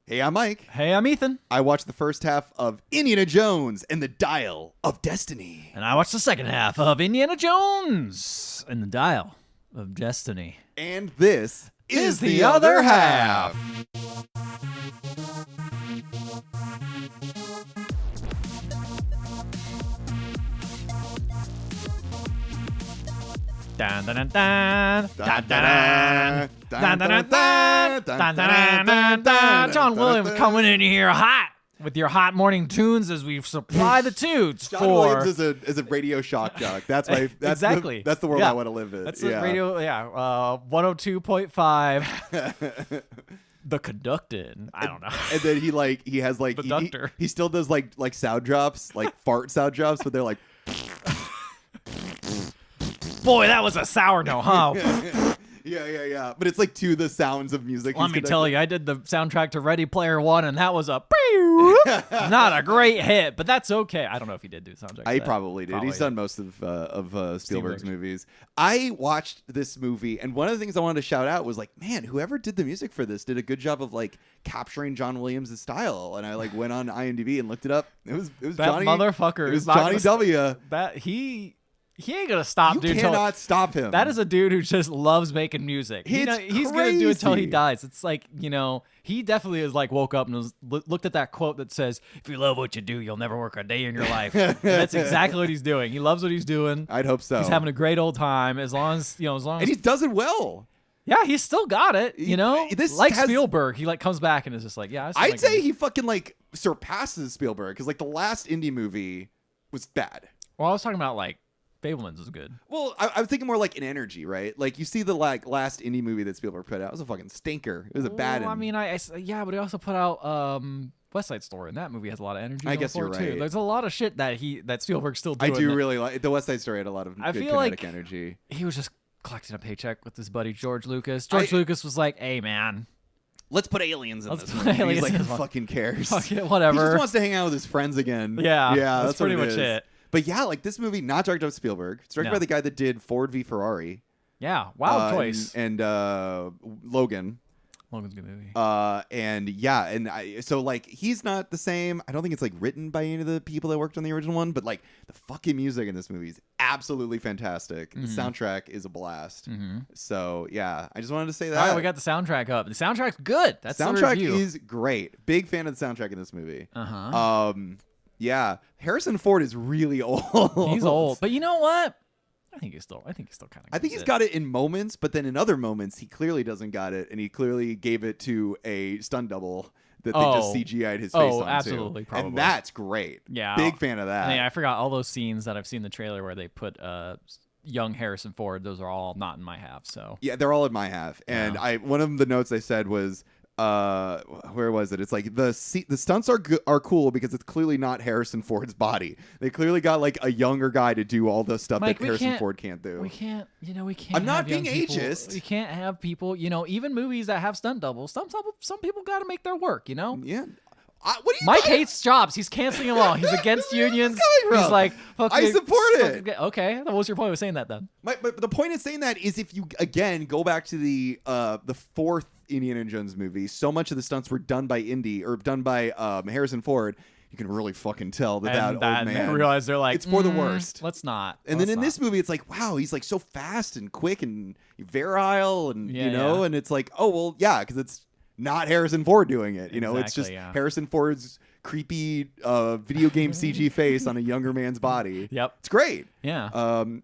Hey, I'm Mike. Hey, I'm Ethan. I watched the first half of Indiana Jones and the Dial of Destiny. And I watched the second half of Indiana Jones and the Dial of Destiny. And this is the other half. Dun dun dun dun dun dun dun dun dun dun dun dun dun. John Williams coming in here hot with your hot morning tunes as we supply the tunes. John Williams is a radio shock jock. That's my exactly. That's the world I want to live in. That's the radio. Yeah, 102.5. The conducted. I don't know. And then he has he still does like sound drops, like fart sound drops, but they're like. Boy, that was a sourdough, huh? Yeah. But it's like to the sounds of music. Let me tell you, I did the soundtrack to Ready Player One, and that was not a great hit, but that's okay. I don't know if he did do the soundtrack. He probably did. He's done most of Spielberg's movies. I watched this movie, and one of the things I wanted to shout out was like, man, whoever did the music for this did a good job of like capturing John Williams' style. And I like went on IMDb and looked it up. It was that Johnny motherfucker. It was Johnny W. He ain't gonna stop, you dude. You cannot stop him. That is a dude who just loves making music. He's gonna do it until he dies. It's like, he definitely is like woke up and looked at that quote that says, "If you love what you do, you'll never work a day in your life." That's exactly what he's doing. He loves what he's doing. I'd hope so. He's having a great old time as long as and he does it well. Yeah, he's still got it. Spielberg, he like comes back and is just like, yeah. I'd say he fucking like surpasses Spielberg because like the last Indy movie was bad. Well, I was talking about like. Fableman's was good. Well, I'm thinking more like an energy, right? Like you see the last indie movie that Spielberg put out. It was a fucking stinker. It was a bad. I mean, but he also put out West Side Story, and that movie has a lot of energy. I guess you're right. Too. There's a lot of shit that Spielberg's still doing. I do really like the West Side Story. Had a lot of good kinetic energy. He was just collecting a paycheck with his buddy George Lucas. Lucas was like, "Hey, man." Let's put aliens in this movie. He's like, who fucking cares? Fuck it, whatever. He just wants to hang out with his friends again. Yeah, that's pretty much it. But yeah, like this movie, not directed by Spielberg. It's directed by the guy that did Ford v Ferrari. Yeah, wild choice. And Logan. Logan's a good movie. So like he's not the same. I don't think it's like written by any of the people that worked on the original one, but like the fucking music in this movie is absolutely fantastic. Mm-hmm. The soundtrack is a blast. Mm-hmm. So yeah, I just wanted to say that. All right, we got the soundtrack up. The soundtrack's good. That's the soundtrack is great. Big fan of the soundtrack in this movie. Yeah, Harrison Ford is really old. He's old, but you know what? I think he's still kind of. I think he's got it in moments, but then in other moments, he clearly doesn't got it, and he clearly gave it to a stunt double that they just CGI'd his face onto. Absolutely, probably. And that's great. Yeah, big fan of that. Yeah, I forgot all those scenes that I've seen in the trailer where they put young Harrison Ford. Those are all not in my half. So yeah, they're all in my half. And one of the notes I said was. Where was it? It's like the stunts are cool because it's clearly not Harrison Ford's body. They clearly got like a younger guy to do all the stuff that Harrison Ford can't do. We can't. I'm not being ageist. We can't have people. Even movies that have stunt doubles. Some people got to make their work. Yeah. What do you? Mike hates jobs. He's canceling them all. He's against unions. He's like, I support it. Okay, what was your point of saying that then? But the point of saying that is if you again go back to the fourth Indiana Jones movie, so much of the stunts were done by Indy or done by Harrison Ford. You can really fucking tell that old man. They realize they're like, it's for the worst. Let's not. And then in this movie, it's like, wow, he's like so fast and quick and virile, and and it's like, oh well, yeah, because it's not Harrison Ford doing it. It's just Harrison Ford's creepy video game CG face on a younger man's body. Yep, it's great. Yeah. And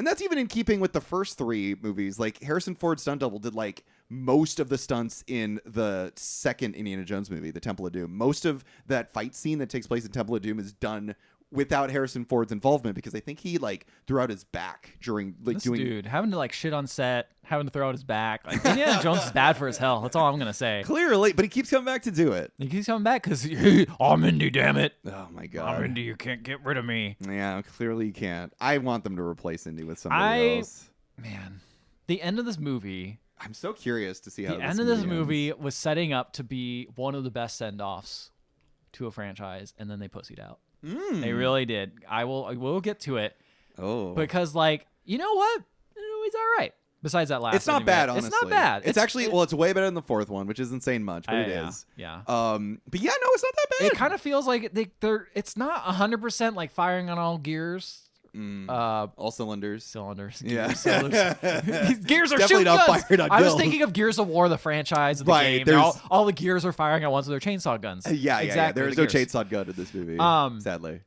that's even in keeping with the first three movies. Like Harrison Ford's stunt double did like most of the stunts in the second Indiana Jones movie, The Temple of Doom. Most of that fight scene that takes place in Temple of Doom is done without Harrison Ford's involvement because I think he like threw out his back during like having to like shit on set, having to throw out his back. Like Indiana Jones is bad for his health. That's all I'm gonna say. Clearly, but he keeps coming back to do it. He keeps coming back because I'm Indy, damn it. Oh my god, I'm Indy. You can't get rid of me. Yeah, clearly you can't. I want them to replace Indy with somebody else. Man, the end of this movie. I'm so curious to see how the end of this movie was setting up to be one of the best send-offs to a franchise, and then they pussied out. They really did. I will get to it. Oh, because like you know what, he's all right. Besides that last, it's not bad. Honestly, it's not bad. It's actually it's way better than the fourth one, which isn't saying much, but it is. Yeah. But yeah, no, it's not that bad. It kind of feels like it's not 100% like firing on all gears. All cylinders. Yeah. Gears are Definitely shooting not guns. fired on I was Gills. thinking of Gears of War, the franchise of the game. All the gears are firing at once with their chainsaw guns. Yeah. There's no chainsaw gun in this movie. Sadly.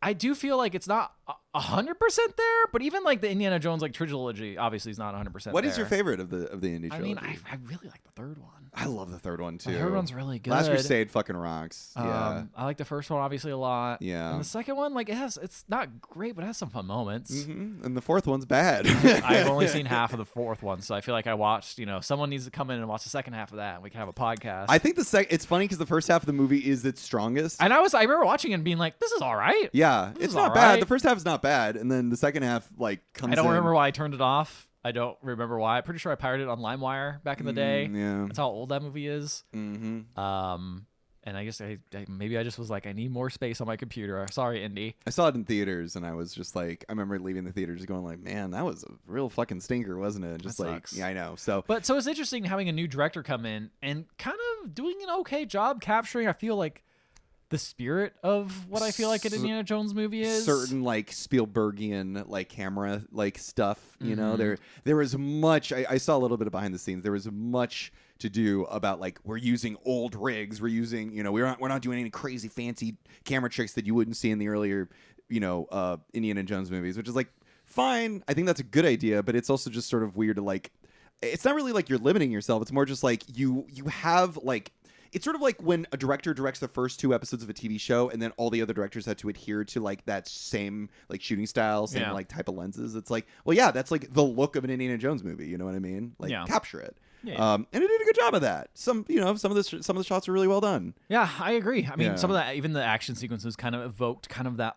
I do feel like it's not 100% there, but even like the Indiana Jones like trilogy obviously is not 100%. What is your favorite of the Indy trilogy? I mean, I really like the third one. I love the third one too. The third one's really good. Last Crusade fucking rocks. Yeah. I like the first one obviously a lot. Yeah. And the second one, like it's not great, but it has some fun moments. Mm-hmm. And the fourth one's bad. I've only seen half of the fourth one, so I feel like I watched. Someone needs to come in and watch the second half of that, and we can have a podcast. I think it's funny because the first half of the movie is its strongest. And I remember watching it and being like, "This is all right." Yeah, it's not bad. The first half is not bad, and then the second half comes. I don't remember why I turned it off. I don't remember why. I'm pretty sure I pirated it on LimeWire back in the day. Yeah, that's how old that movie is. Mm-hmm. And I guess maybe I just was like, I need more space on my computer. Sorry, Indy. I saw it in theaters, and I was just like, I remember leaving the theater just going like, man, that was a real fucking stinker, wasn't it? Just that like, sucks. yeah, I know. So, but it's interesting having a new director come in and kind of doing an okay job capturing, I feel like, the spirit of what I feel like an Indiana Jones movie is. Certain Spielbergian camera stuff, you know. There was much I saw a little bit of behind the scenes. There was much to do about we're using old rigs, we're using, we're not doing any crazy fancy camera tricks that you wouldn't see in the earlier, Indiana Jones movies, which is fine. I think that's a good idea, but it's also just sort of weird to it's not really you're limiting yourself. It's more just you have it's sort of like when a director directs the first 2 episodes of a TV show, and then all the other directors had to adhere to that same shooting style, same type of lenses. It's well, yeah, that's the look of an Indiana Jones movie. You know what I mean? Capture it. Yeah. And it did a good job of that. Some of the shots are really well done. Yeah, I agree. I mean, some of that, even the action sequences, kind of evoked kind of that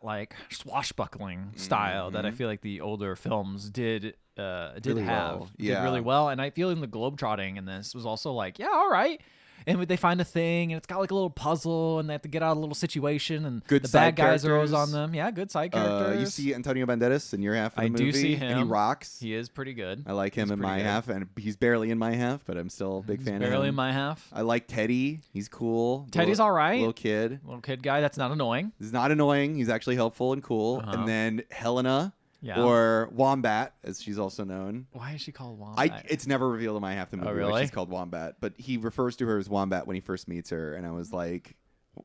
swashbuckling style that I feel like the older films did really have. Did really well, and I feel in the globetrotting in this was also all right. And they find a thing, and it's got a little puzzle, and they have to get out of a little situation, and the bad guys are always on them. Yeah, good side characters. You see Antonio Banderas in your half of the movie. I do see him. And he rocks. He is pretty good. I like him in my half, and he's barely in my half, but I'm still a big fan of him. Barely in my half. I like Teddy. He's cool. Teddy's all right. Little kid guy that's not annoying. He's not annoying. He's actually helpful and cool. And then Helena. Yeah. Or Wombat, as she's also known. Why is she called Wombat? It's never revealed in my half the movie why she's called Wombat, but he refers to her as Wombat when he first meets her, and I was like,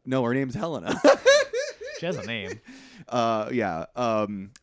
no, her name's Helena. She has a name. Yeah.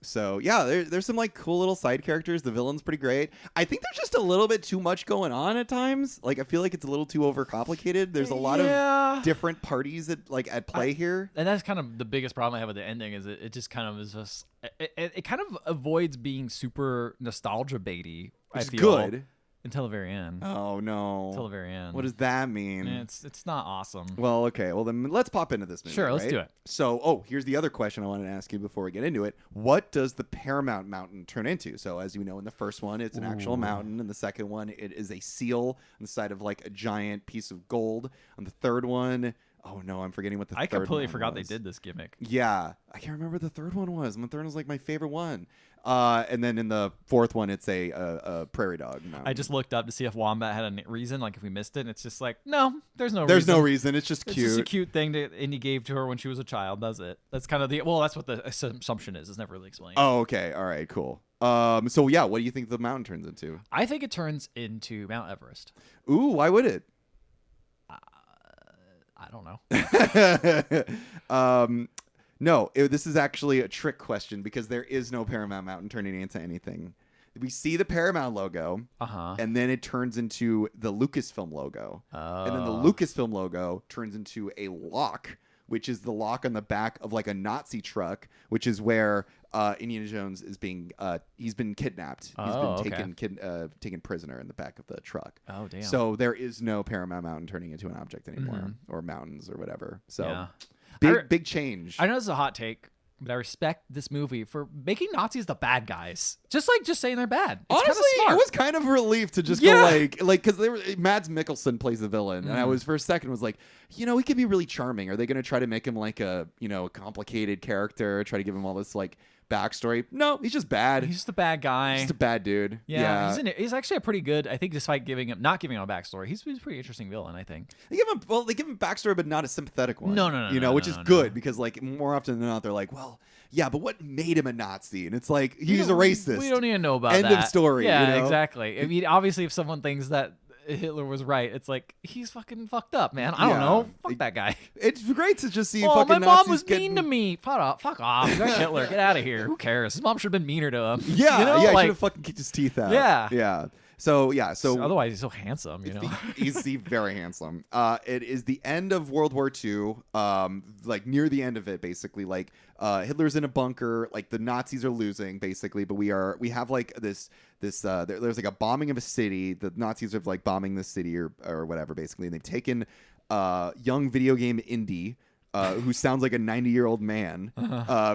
So yeah, there's some cool little side characters. The villain's pretty great. I think there's just a little bit too much going on at times. I feel like it's a little too overcomplicated. There's a lot of different parties at play here. And that's kind of the biggest problem I have with the ending is it just kind of is just it kind of avoids being super nostalgia baity. I feel good. Until the very end. Oh no! Until the very end. What does that mean? It's not awesome. Well, okay. Well, then let's pop into this movie. Sure, let's do it. So, here's the other question I wanted to ask you before we get into it. What does the Paramount Mountain turn into? So, as you know, in the first one, it's an actual mountain. In the second one, it is a seal on the side of a giant piece of gold. On the third one, oh no, I'm forgetting what the third one was. I completely forgot they did this gimmick. Yeah, I can't remember what the third one was. The third one was my favorite one. And then in the fourth one, it's a prairie dog mountain. I just looked up to see if Wombat had a reason, if we missed it, and it's just no, there's no reason. There's no reason. It's just cute. It's just a cute thing that Indy gave to her when she was a child. That's it. That's kind of that's what the assumption is. It's never really explained. Oh, okay. All right, cool. So yeah, what do you think the mountain turns into? I think it turns into Mount Everest. Ooh, why would it? I don't know. No, this is actually a trick question because there is no Paramount Mountain turning into anything. We see the Paramount logo, and then it turns into the Lucasfilm logo. And then the Lucasfilm logo turns into a lock, which is the lock on the back of a Nazi truck, which is where Indiana Jones is being he's been kidnapped. He's been taken prisoner in the back of the truck. Oh, damn. So there is no Paramount Mountain turning into an object anymore, or mountains or whatever. So. Yeah. Big change. I know this is a hot take, but I respect this movie for making Nazis the bad guys. Just saying they're bad. It's honestly, smart. It was kind of a relief to just go because Mads Mikkelsen plays the villain, and I was for a second was he could be really charming. Are they going to try to make him a complicated character? Try to give him all this backstory. No, he's just bad. He's just a bad guy. He's just a bad dude. Yeah. He's actually a pretty good. I think despite not giving him a backstory, he's a pretty interesting villain. I think they give him a backstory, but not a sympathetic one. No. Which is good because like more often than not, they're like, well, yeah, but what made him a Nazi? And it's like he's a racist. We don't even know about that. End of story. Yeah, exactly. I mean, obviously, if someone thinks that Hitler was right, it's like he's fucking fucked up, man. I don't know. Fuck that guy. It's great to just see fucking my mom was mean to me. Fuck off. You're Hitler. Get out of here. Who cares? His mom should have been meaner to him. Yeah, he should have fucking kicked his teeth out. Yeah. So otherwise he's so handsome, he's very handsome. It is the end of World War II, like near the end of it, basically. Like Hitler's in a bunker, like the Nazis are losing, basically. But we have like this there's like a bombing of a city. The Nazis are like bombing the city or whatever, basically. And they've taken young video game Indy. Who sounds like a 90-year-old man.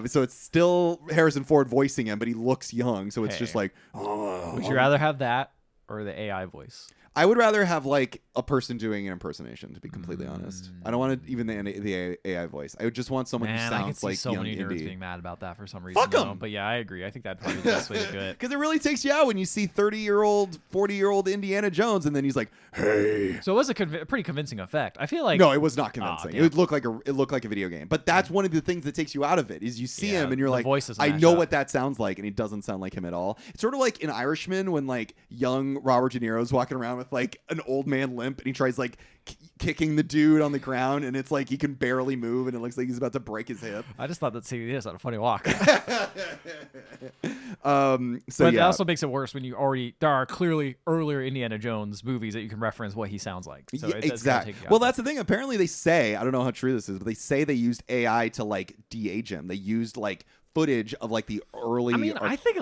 So it's still Harrison Ford voicing him, but he looks young. So it's just like, would you rather have that or the AI voice? I would rather have like a person doing an impersonation, to be completely honest. I don't want even the AI voice. I would just want someone who sounds like so young many nerds Indy. being mad about that for some reason. Fuck 'em! But yeah, I agree. I think that'd probably be the best way to do it. Because it really takes you out when you see 30-year-old, 40-year-old Indiana Jones, and then he's like, "Hey." So it was a pretty convincing effect. I feel like no, it was not convincing. Oh, it looked like a video game. But that's one of the things that takes you out of it is you see him and you're like, I know what that sounds like, and he doesn't sound like him at all. It's sort of like in Irishman when like young Robert De Niro's walking around with like an old man limp, and he tries like kicking the dude on the ground, and it's like he can barely move, and it looks like he's about to break his hip. I just thought that CVS had a funny walk. But it also makes it worse when there are clearly earlier Indiana Jones movies that you can reference what he sounds like. So exactly. Well, that's the thing. Apparently, they say, I don't know how true this is, but they say they used AI to like de-age him. They used like footage of like the early. I mean, I think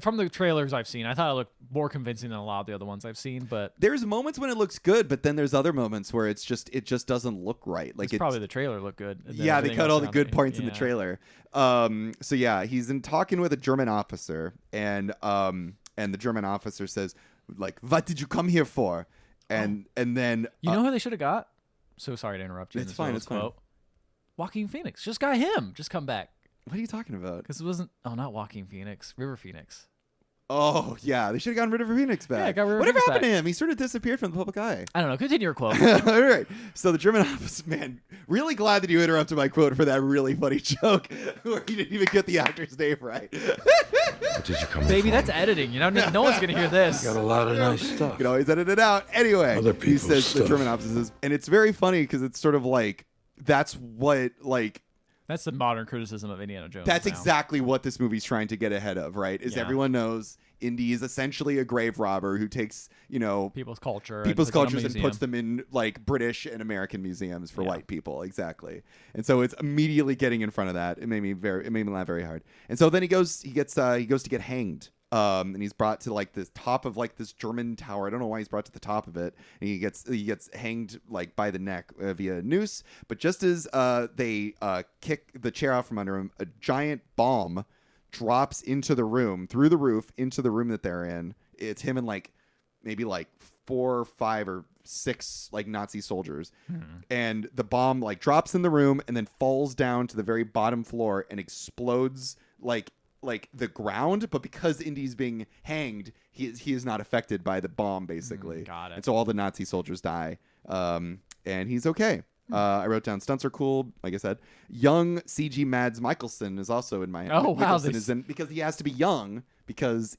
from the trailers I've seen, I thought it looked more convincing than a lot of the other ones I've seen. But there's moments when it looks good, but then there's other moments where it just doesn't look right. Like probably the trailer looked good. Yeah, they cut all the good points in the trailer. So yeah, he's talking with a German officer, and the German officer says like, "What did you come here for?" And then you know who they should have got? So sorry to interrupt you. It's fine. It's fine. Joaquin Phoenix. Just got him. Just come back. What are you talking about? Because it wasn't. Oh, not Joaquin Phoenix. River Phoenix. Oh yeah, they should have gotten River Phoenix back. Yeah, got River Whatever Phoenix happened back. to him? He sort of disappeared from the public eye. I don't know. Continue your quote. All right. So the German officer, man, really glad that you interrupted my quote for that really funny joke where you didn't even get the actor's name right. What did you come Baby, for? that's editing. No one's gonna hear this. Got a lot of nice stuff. You can always edit it out. Anyway, Other he people's says stuff. the German officer says, and it's very funny because it's sort of like that's what like. That's the modern criticism of Indiana Jones. That's now. exactly what this movie's trying to get ahead of, right? Is everyone knows Indy is essentially a grave robber who takes, people's cultures and puts them in like British and American museums for white people. Exactly. And so it's immediately getting in front of that. It made me laugh very hard. And so then he goes to get hanged. And he's brought to like the top of like this German tower. I don't know why he's brought to the top of it. And he gets hanged like by the neck via a noose. But just as they kick the chair out from under him, a giant bomb drops into the room through the roof into the room that they're in. It's him and like maybe like 4 or 5 or 6 like Nazi soldiers, and the bomb like drops in the room and then falls down to the very bottom floor and explodes like the ground, but because Indy's being hanged, he is not affected by the bomb, basically. Got it. And so all the Nazi soldiers die, and he's okay. I wrote down stunts are cool, like I said. Young CG Mads Mikkelsen is also in my head. Oh, wow. Mikkelsen is in because he has to be young because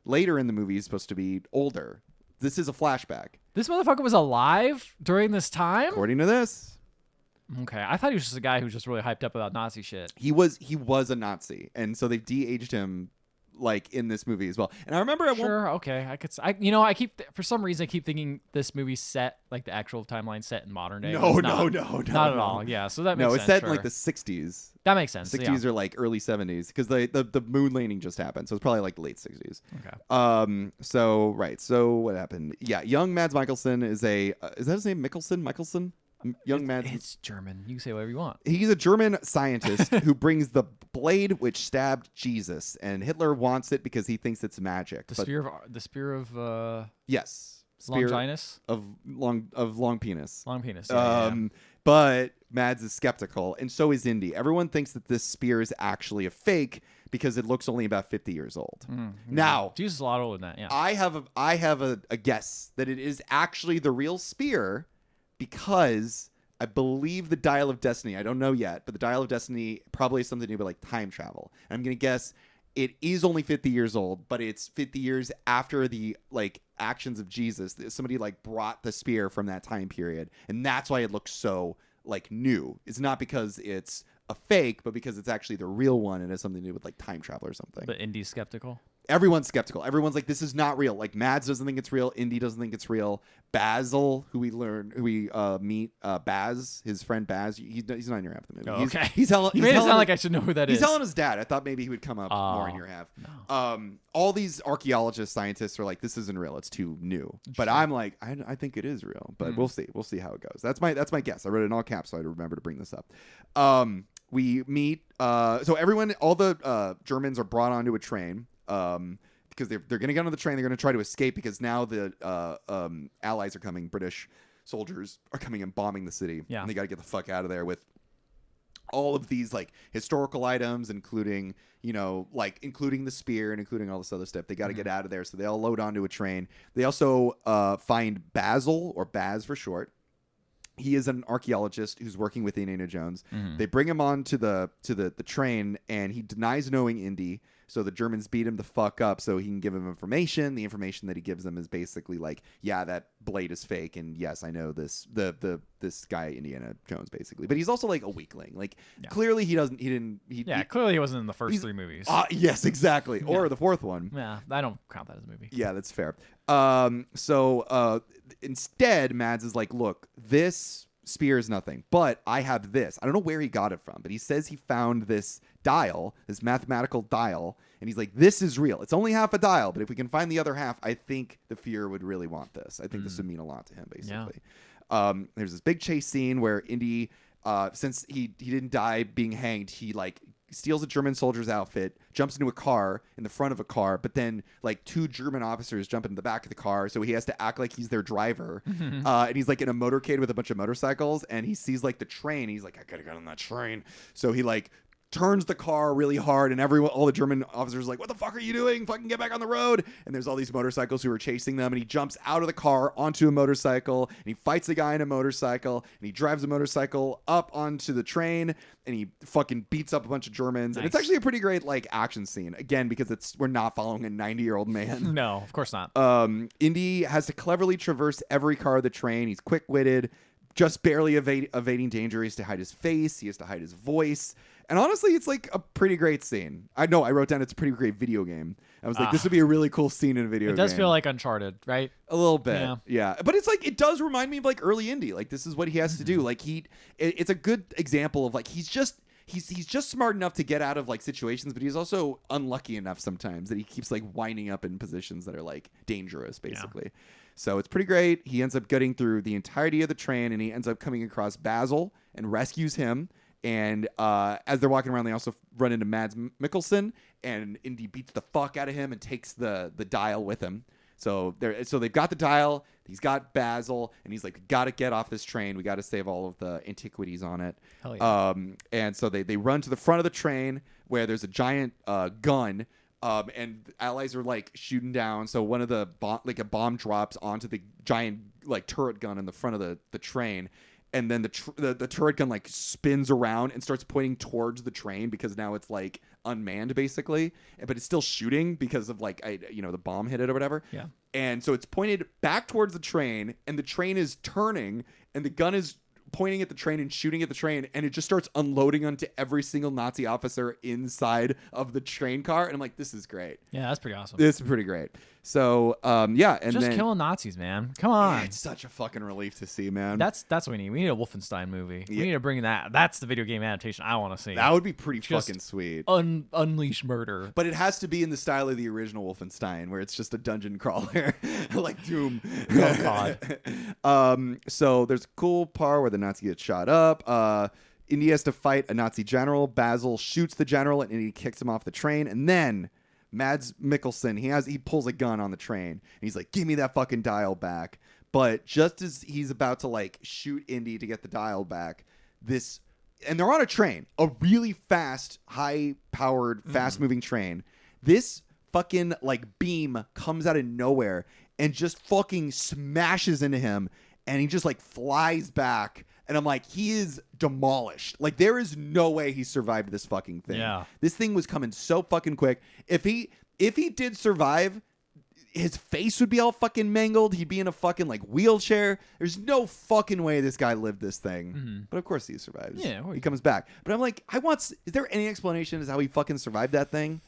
later in the movie he's supposed to be older. This is a flashback. This motherfucker was alive during this time? According to this. Okay, I thought he was just a guy who was just really hyped up about Nazi shit. He was a Nazi, and so they've de-aged him like in this movie as well. And I remember okay, I keep for some reason I keep thinking this movie's set like the actual timeline set in modern day. No, not at all. Yeah, so that makes sense. No, it's set in like the 60s. That makes sense. 60s or like early 70s because the moon landing just happened, so it's probably like late 60s. Okay. So what happened? Yeah, young Mads Mikkelsen is that his name? Mikkelsen? Young Mads. It's German. You can say whatever you want. He's a German scientist who brings the blade which stabbed Jesus, and Hitler wants it because he thinks it's magic. The spear of yes. spear Longinus? of long penis. Long penis. Yeah, But Mads is skeptical, and so is Indy. Everyone thinks that this spear is actually a fake because it looks only about 50 years old. Now, Jesus is a lot older than that. Yeah. I have a guess that it is actually the real spear because I believe the Dial of Destiny, I don't know yet, but the Dial of Destiny probably has something to do with like time travel. And I'm going to guess it is only 50 years old, but it's 50 years after the like actions of Jesus. Somebody like brought the spear from that time period, and that's why it looks so like new. It's not because it's a fake, but because it's actually the real one and has something to do with like time travel or something. But Indy's skeptical. Everyone's skeptical. Everyone's like, this is not real. Like Mads doesn't think it's real. Indy doesn't think it's real. Basil, who we meet, Baz, his friend Baz. He's not in your half of the movie. Oh, okay. He's telling. You made it sound like I should know who that is. He's telling his dad. I thought maybe he would come up more in your half. No. All these archaeologists, scientists are like, this isn't real. It's too new. But I'm like, I think it is real. But we'll see. We'll see how it goes. That's my guess. I wrote it in all caps, so I remember to bring this up. We meet. So everyone, all the Germans are brought onto a train. Because they're going to get on the train, they're going to try to escape because now the allies are coming. British soldiers are coming and bombing the city. Yeah. And they got to get the fuck out of there with all of these like historical items, including the spear and including all this other stuff. They got to get out of there, so they all load onto a train. They also find Basil, or Baz for short. He is an archaeologist who's working with Indiana Jones. They bring him on to the train, and he denies knowing Indy. So the Germans beat him the fuck up so he can give him information. The information that he gives them is basically like, yeah, that blade is fake, and yes, I know this this guy Indiana Jones basically. But he's also like a weakling. Like clearly clearly he wasn't in the first three movies. Yes, exactly. Or the fourth one. Yeah, I don't count that as a movie. Yeah, that's fair. So instead, Mads is like, look, this spear is nothing, but I have this. I don't know where he got it from, but he says he found this dial, this mathematical dial, and he's like, this is real. It's only half a dial, but if we can find the other half, I think the Fuhrer would really want this. I think this would mean a lot to him, basically. Yeah. There's this big chase scene where Indy, since he didn't die being hanged, he like steals a German soldier's outfit, jumps into a car in the front of a car, but then like two German officers jump into the back of the car, so he has to act like he's their driver. And he's like in a motorcade with a bunch of motorcycles, and he sees like the train. He's like, I gotta get on that train. So he like turns the car really hard, and all the German officers are like, what the fuck are you doing? Fucking get back on the road. And there's all these motorcycles who are chasing them, and he jumps out of the car onto a motorcycle, and he fights a guy in a motorcycle, and he drives a motorcycle up onto the train, and he fucking beats up a bunch of Germans. Nice. And it's actually a pretty great like action scene, again, because we're not following a 90-year-old man. No, of course not. Indy has to cleverly traverse every car of the train. He's quick-witted, just barely evading danger. He has to hide his face. He has to hide his voice. And honestly, it's like a pretty great scene. I know, I wrote down it's a pretty great video game. I was like, this would be a really cool scene in a video game. It does feel like Uncharted, right? A little bit. Yeah. But it's like, it does remind me of like early Indy. Like, this is what he has to do. Like, it's a good example of like, he's just smart enough to get out of like situations, but he's also unlucky enough sometimes that he keeps like winding up in positions that are like dangerous, basically. Yeah. So it's pretty great. He ends up getting through the entirety of the train, and he ends up coming across Basil and rescues him. And as they're walking around, they also run into Mads Mikkelsen, and Indy beats the fuck out of him and takes the dial with him. So they've got the dial, he's got Basil, and he's like, we got to get off this train. We got to save all of the antiquities on it. Hell yeah. And so they run to the front of the train where there's a giant gun. And allies are like shooting down. So one of the a bomb drops onto the giant like turret gun in the front of the train. And then the turret gun like spins around and starts pointing towards the train because now it's like unmanned basically, but it's still shooting because of like the bomb hit it or whatever. Yeah. And so it's pointed back towards the train, and the train is turning, and the gun is pointing at the train and shooting at the train, and it just starts unloading onto every single Nazi officer inside of the train car. And I'm like, this is great. Yeah, that's pretty awesome. This is pretty great. So and just then killing Nazis, man. Come on. It's such a fucking relief to see, man. That's what we need. We need a Wolfenstein movie. Yeah. We need to bring that. That's the video game adaptation I want to see. That would be pretty fucking sweet. Unleash murder. But it has to be in the style of the original Wolfenstein, where it's just a dungeon crawler like Doom. Oh God. So there's a cool part where the Nazi gets shot up. Indy has to fight a Nazi general. Basil shoots the general, and Indy kicks him off the train. And then Mads Mikkelsen, he pulls a gun on the train, and he's like, "Give me that fucking dial back." But just as he's about to like shoot Indy to get the dial back, and they're on a train, a really fast, high-powered, fast-moving train. This fucking like beam comes out of nowhere and just fucking smashes into him, and he just like flies back. And I'm like, he is demolished. Like, there is no way he survived this fucking thing. Yeah. This thing was coming so fucking quick. If he did survive, his face would be all fucking mangled. He'd be in a fucking like wheelchair. There's no fucking way this guy lived this thing. Mm-hmm. But of course he survives. Yeah, he comes back. But I'm like, is there any explanation as how he fucking survived that thing?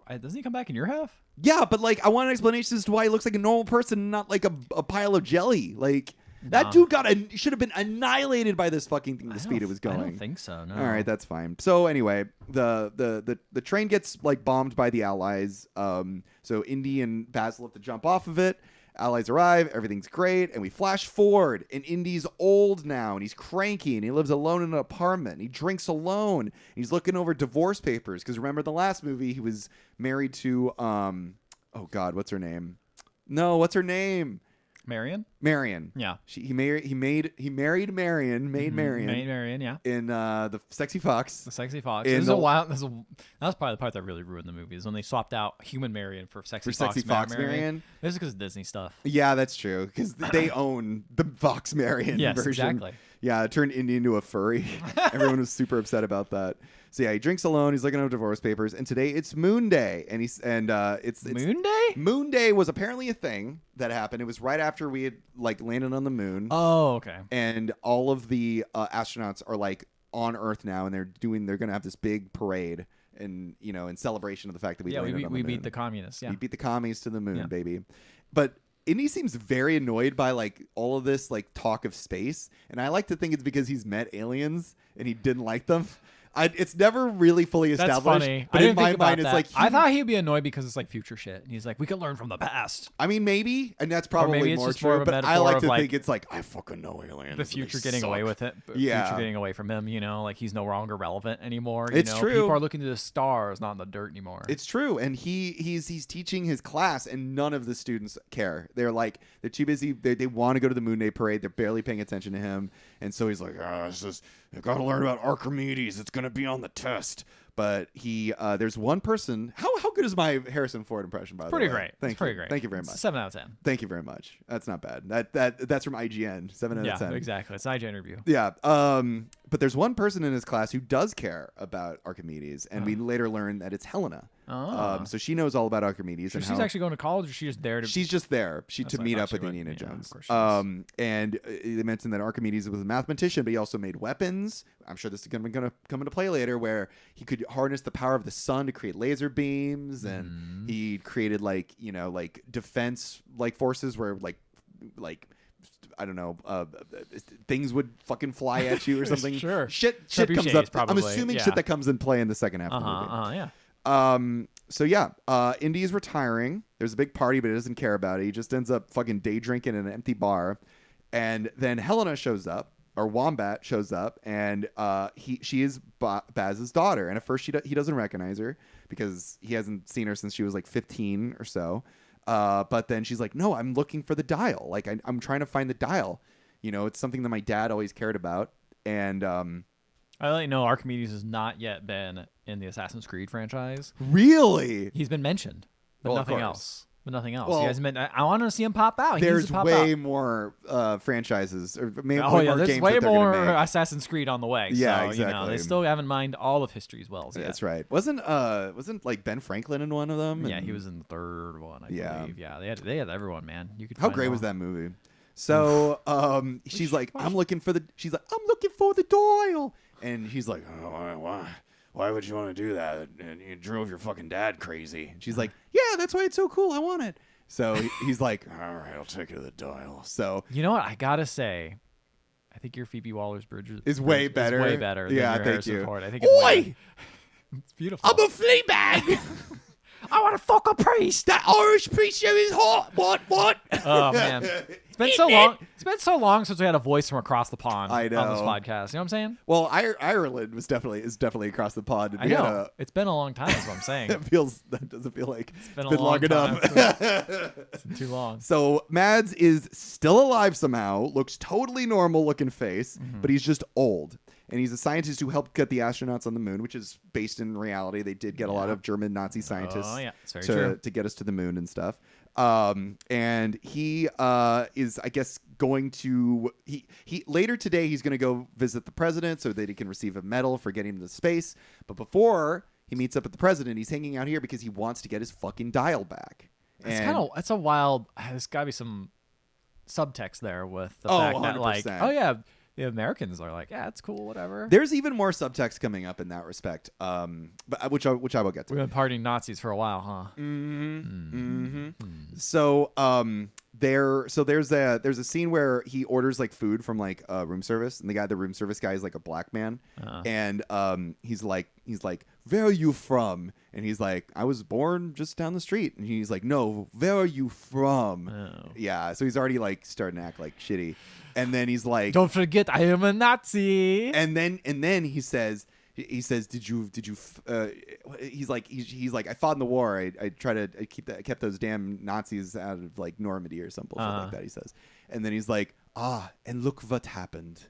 Doesn't he come back in your half? Yeah, but like, I want an explanation as to why he looks like a normal person, not like a pile of jelly. Like, that dude should have been annihilated by this fucking thing. The speed it was going. I don't think so. No. All right, that's fine. So anyway, the train gets like bombed by the Allies. So Indy and Basil have to jump off of it. Allies arrive. Everything's great, and we flash forward. And Indy's old now, and he's cranky, and he lives alone in an apartment. And he drinks alone. And he's looking over divorce papers because remember the last movie he was married to. Oh God, what's her name? No, what's her name? Marion? Yeah. He married Marion, Marion, yeah. in the Sexy Fox. The Sexy Fox. That was probably the part that really ruined the movie, is when they swapped out human Marion for Sexy Fox Marion. This is because of Disney stuff. Yeah, that's true, because they own the Fox Marion yes, version. Exactly. Yeah, it turned Indy into a furry. Everyone was super upset about that. So yeah, he drinks alone. He's looking over divorce papers, and today it's Moon Day, and it's Moon Day. Moon Day was apparently a thing that happened. It was right after we had like landed on the moon. Oh, okay. And all of the astronauts are like on Earth now, and they're gonna have this big parade, and in celebration of the fact that we landed on the moon. We beat the communists. Yeah, we beat the commies to the moon, baby. But Indy seems very annoyed by like all of this like talk of space, and I like to think it's because he's met aliens and he didn't like them. It's never really fully established. That's funny. But in my mind, it's like I thought he'd be annoyed because it's like future shit, and he's like, we can learn from the past. I mean, maybe, and that's probably more true. But I like to think it's like I fucking know aliens. The future getting away with it. Yeah, future getting away from him. Like he's no longer relevant anymore. It's true. People are looking to the stars, not in the dirt anymore. It's true, and he's teaching his class, and none of the students care. They're too busy. They want to go to the Moon Day parade. They're barely paying attention to him, and so he's like, I got to learn about Archimedes. It's going to be on the test. But there's one person. How good is my Harrison Ford impression? By the way, pretty great. Thank you. Pretty great. Thank you very much. 7 out of 10. Thank you very much. That's not bad. That's from IGN. 7 out of 10. Yeah, exactly. It's an IGN review. Yeah. But there's one person in his class who does care about Archimedes, and we later learn that it's Helena. So she knows all about Archimedes. So and she's actually going to college, or she's just there to. She's just there. To meet up with Indiana Jones. And they mentioned that Archimedes was a mathematician, but he also made weapons. I'm sure this is going to come into play later, where he could harness the power of the sun to create laser beams, and he created like defense forces where like I don't know, things would fucking fly at you or something. Sure. Shit comes up. Probably. I'm assuming shit that comes in play in the second half of the movie. Yeah. So yeah, Indy is retiring. There's a big party, but he doesn't care about it. He just ends up fucking day drinking in an empty bar. And then Helena shows up, or Wombat shows up, and she is Baz's daughter. And at first he doesn't recognize her because he hasn't seen her since she was like 15 or so. But then she's like, no, I'm looking for the dial. Like I'm trying to find the dial. It's something that my dad always cared about. And I let you know Archimedes has not yet been in the Assassin's Creed franchise. Really? He's been mentioned, but nothing else. Well, he hasn't been. I want to see him pop out. There's way more franchises. There's way more Assassin's Creed on the way. Yeah, so, exactly. They still haven't mined all of history's wells yet. That's right. Wasn't like Ben Franklin in one of them? Yeah, he was in the third one, I believe. Yeah, they had everyone, man. You could. How great was that movie? So she's like, I'm looking for the dial, and he's like, oh, why would you want to do that? And you drove your fucking dad crazy. And she's like, yeah, that's why it's so cool. I want it. So he's like, all right, I'll take you to the dial. So you know what? I gotta say, I think your Phoebe Waller-Bridge is way better. Way better. Yeah, than thank you. Ford. I think it's it's beautiful. I'm a flea bag. I want to fuck a priest. That Irish priest here is hot. What? Oh man, It's been so long. It's been so long since we had a voice from across the pond I know. on this podcast. You know what I'm saying? Well, Ireland is definitely across the pond. And I know. It's been a long time. That's what I'm saying. That doesn't feel like it's been been long enough. It's been too long. So Mads is still alive somehow, looks totally normal looking face, but he's just old. And he's a scientist who helped get the astronauts on the moon, which is based in reality. They did get a lot of German Nazi scientists to get us to the moon and stuff. And he is, I guess, going to he later today he's going to go visit the president so that he can receive a medal for getting into space. But before he meets up with the president, he's hanging out here because he wants to get his fucking dial back. That's a wild. There's got to be some subtext there with the fact that 100%. The Americans are like, yeah, it's cool, whatever. There's even more subtext coming up in that respect, but which I will get to. We've been partying Nazis for a while, huh? So there's a scene where he orders like food from like room service, and the room service guy is like a black man, and he's like, where are you from? And he's like, I was born just down the street. And he's like, no, where are you from? Oh. Yeah, so he's already like starting to act like shitty. And then he's like, don't forget, I am a Nazi. And then he says, he's like, I fought in the war. I kept those damn Nazis out of like Normandy or some bullshit like that, he says. And then he's like, and look what happened.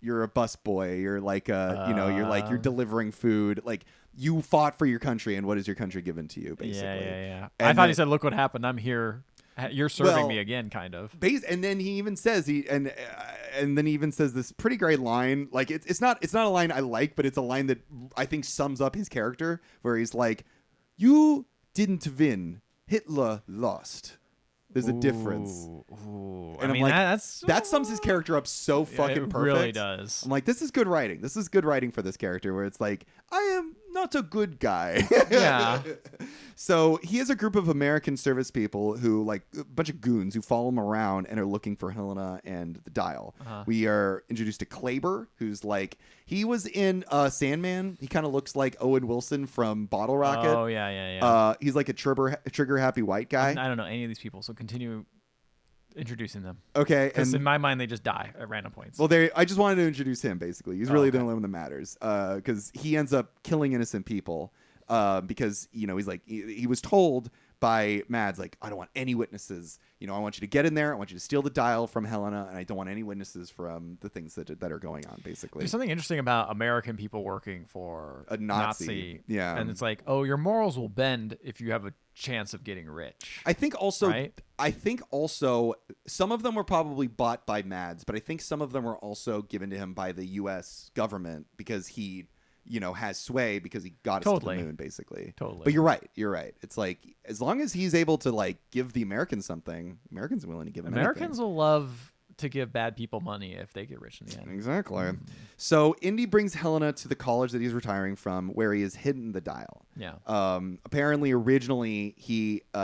You're a busboy. You're like you're delivering food. Like, you fought for your country, and what is your country given to you, basically? Yeah. I thought he said, look what happened. I'm here. You're serving me again, kind of. And then he even says and then he even says this pretty great line. Like, it's not a line I like, but it's a line that I think sums up his character, where he's like, "You didn't win. Hitler lost. There's a difference." And I'm like, that sums his character up so fucking perfect. It really does. I'm like, this is good writing. This is good writing for this character, where it's like, I am not a good guy. Yeah. So he has a group of American service people who, like, a bunch of goons who follow him around and are looking for Helena and the dial. We are introduced to Kleber, who's like, he was in Sandman. He kind of looks like Owen Wilson from Bottle Rocket. Oh, yeah. He's like a trigger happy white guy. I don't know any of these people, so continue introducing them. Okay. Because in my mind, they just die at random points. Well, I just wanted to introduce him, basically. He's really the only one that matters, because he ends up killing innocent people, because, he's like, he was told by Mads, like, I don't want any witnesses. I want you to get in there. I want you to steal the dial from Helena, and I don't want any witnesses from the things that are going on, basically. There's something interesting about American people working for a Nazi. Yeah. And it's like, your morals will bend if you have a chance of getting rich. I think also some of them were probably bought by Mads, but I think some of them were also given to him by the U.S. government because he, has sway because he got us to the moon, basically. Totally. But you're right. It's like, as long as he's able to like give the Americans something, Americans are willing to give him Americans will love to give bad people money if they get rich in the end. Exactly. So Indy brings Helena to the college that he's retiring from, where he has hidden the dial. Yeah. Apparently, originally,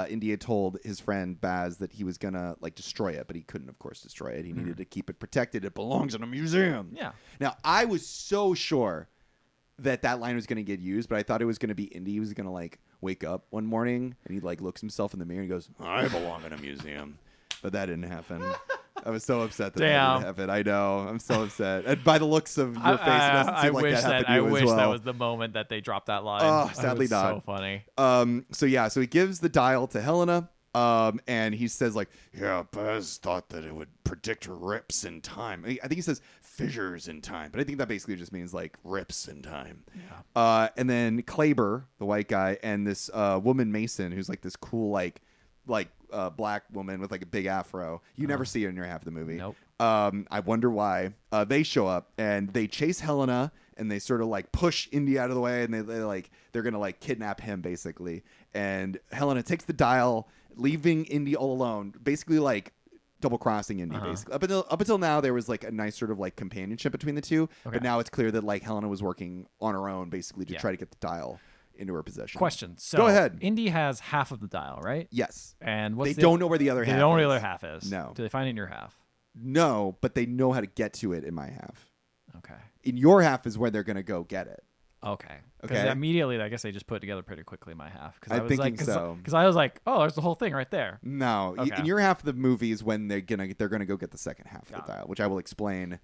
Indy had told his friend Baz that he was gonna like destroy it, but he couldn't, of course, destroy it. He needed to keep it protected. It belongs in a museum. Yeah. Now, I was so sure that line was going to get used, but I thought it was going to be Indy. He was going to like wake up one morning and he like looks himself in the mirror and goes, I belong in a museum. But that didn't happen. I was so upset that didn't happen. I know. I'm so upset. And by the looks of your face, it doesn't seem like that happened to you as well. I wish that was the moment that they dropped that line. Oh, sadly not. So funny. So he gives the dial to Helena. And he says like, yeah, Buzz thought that it would predict rips in time. I think he says fissures in time, but I think that basically just means like rips in time. Yeah. And then Kleber, the white guy, and this woman Mason, who's like this cool like black woman with like a big afro. You never see her in your half of the movie. Nope. I wonder why. They show up and they chase Helena and they sort of like push Indy out of the way, and they're gonna like kidnap him basically. And Helena takes the dial, leaving Indy all alone, basically like double crossing Indy. Basically, up until now, there was like a nice sort of like companionship between the two, but now it's clear that like Helena was working on her own, basically to try to get the dial into her possession. Question. So go ahead. Indy has half of the dial, right? Yes. And they don't know where the other half. They don't know where the other half is. No. Do they find it in your half? No, but they know how to get to it in my half. Okay. In your half is where they're gonna go get it. Okay. Okay. Immediately, I guess they just put it together pretty quickly in my half. I'm thinking so. Because I was like, oh, there's the whole thing right there. No, Okay. in your half of the movie is when they're gonna go get the second half of Got the it. dial, which I will explain.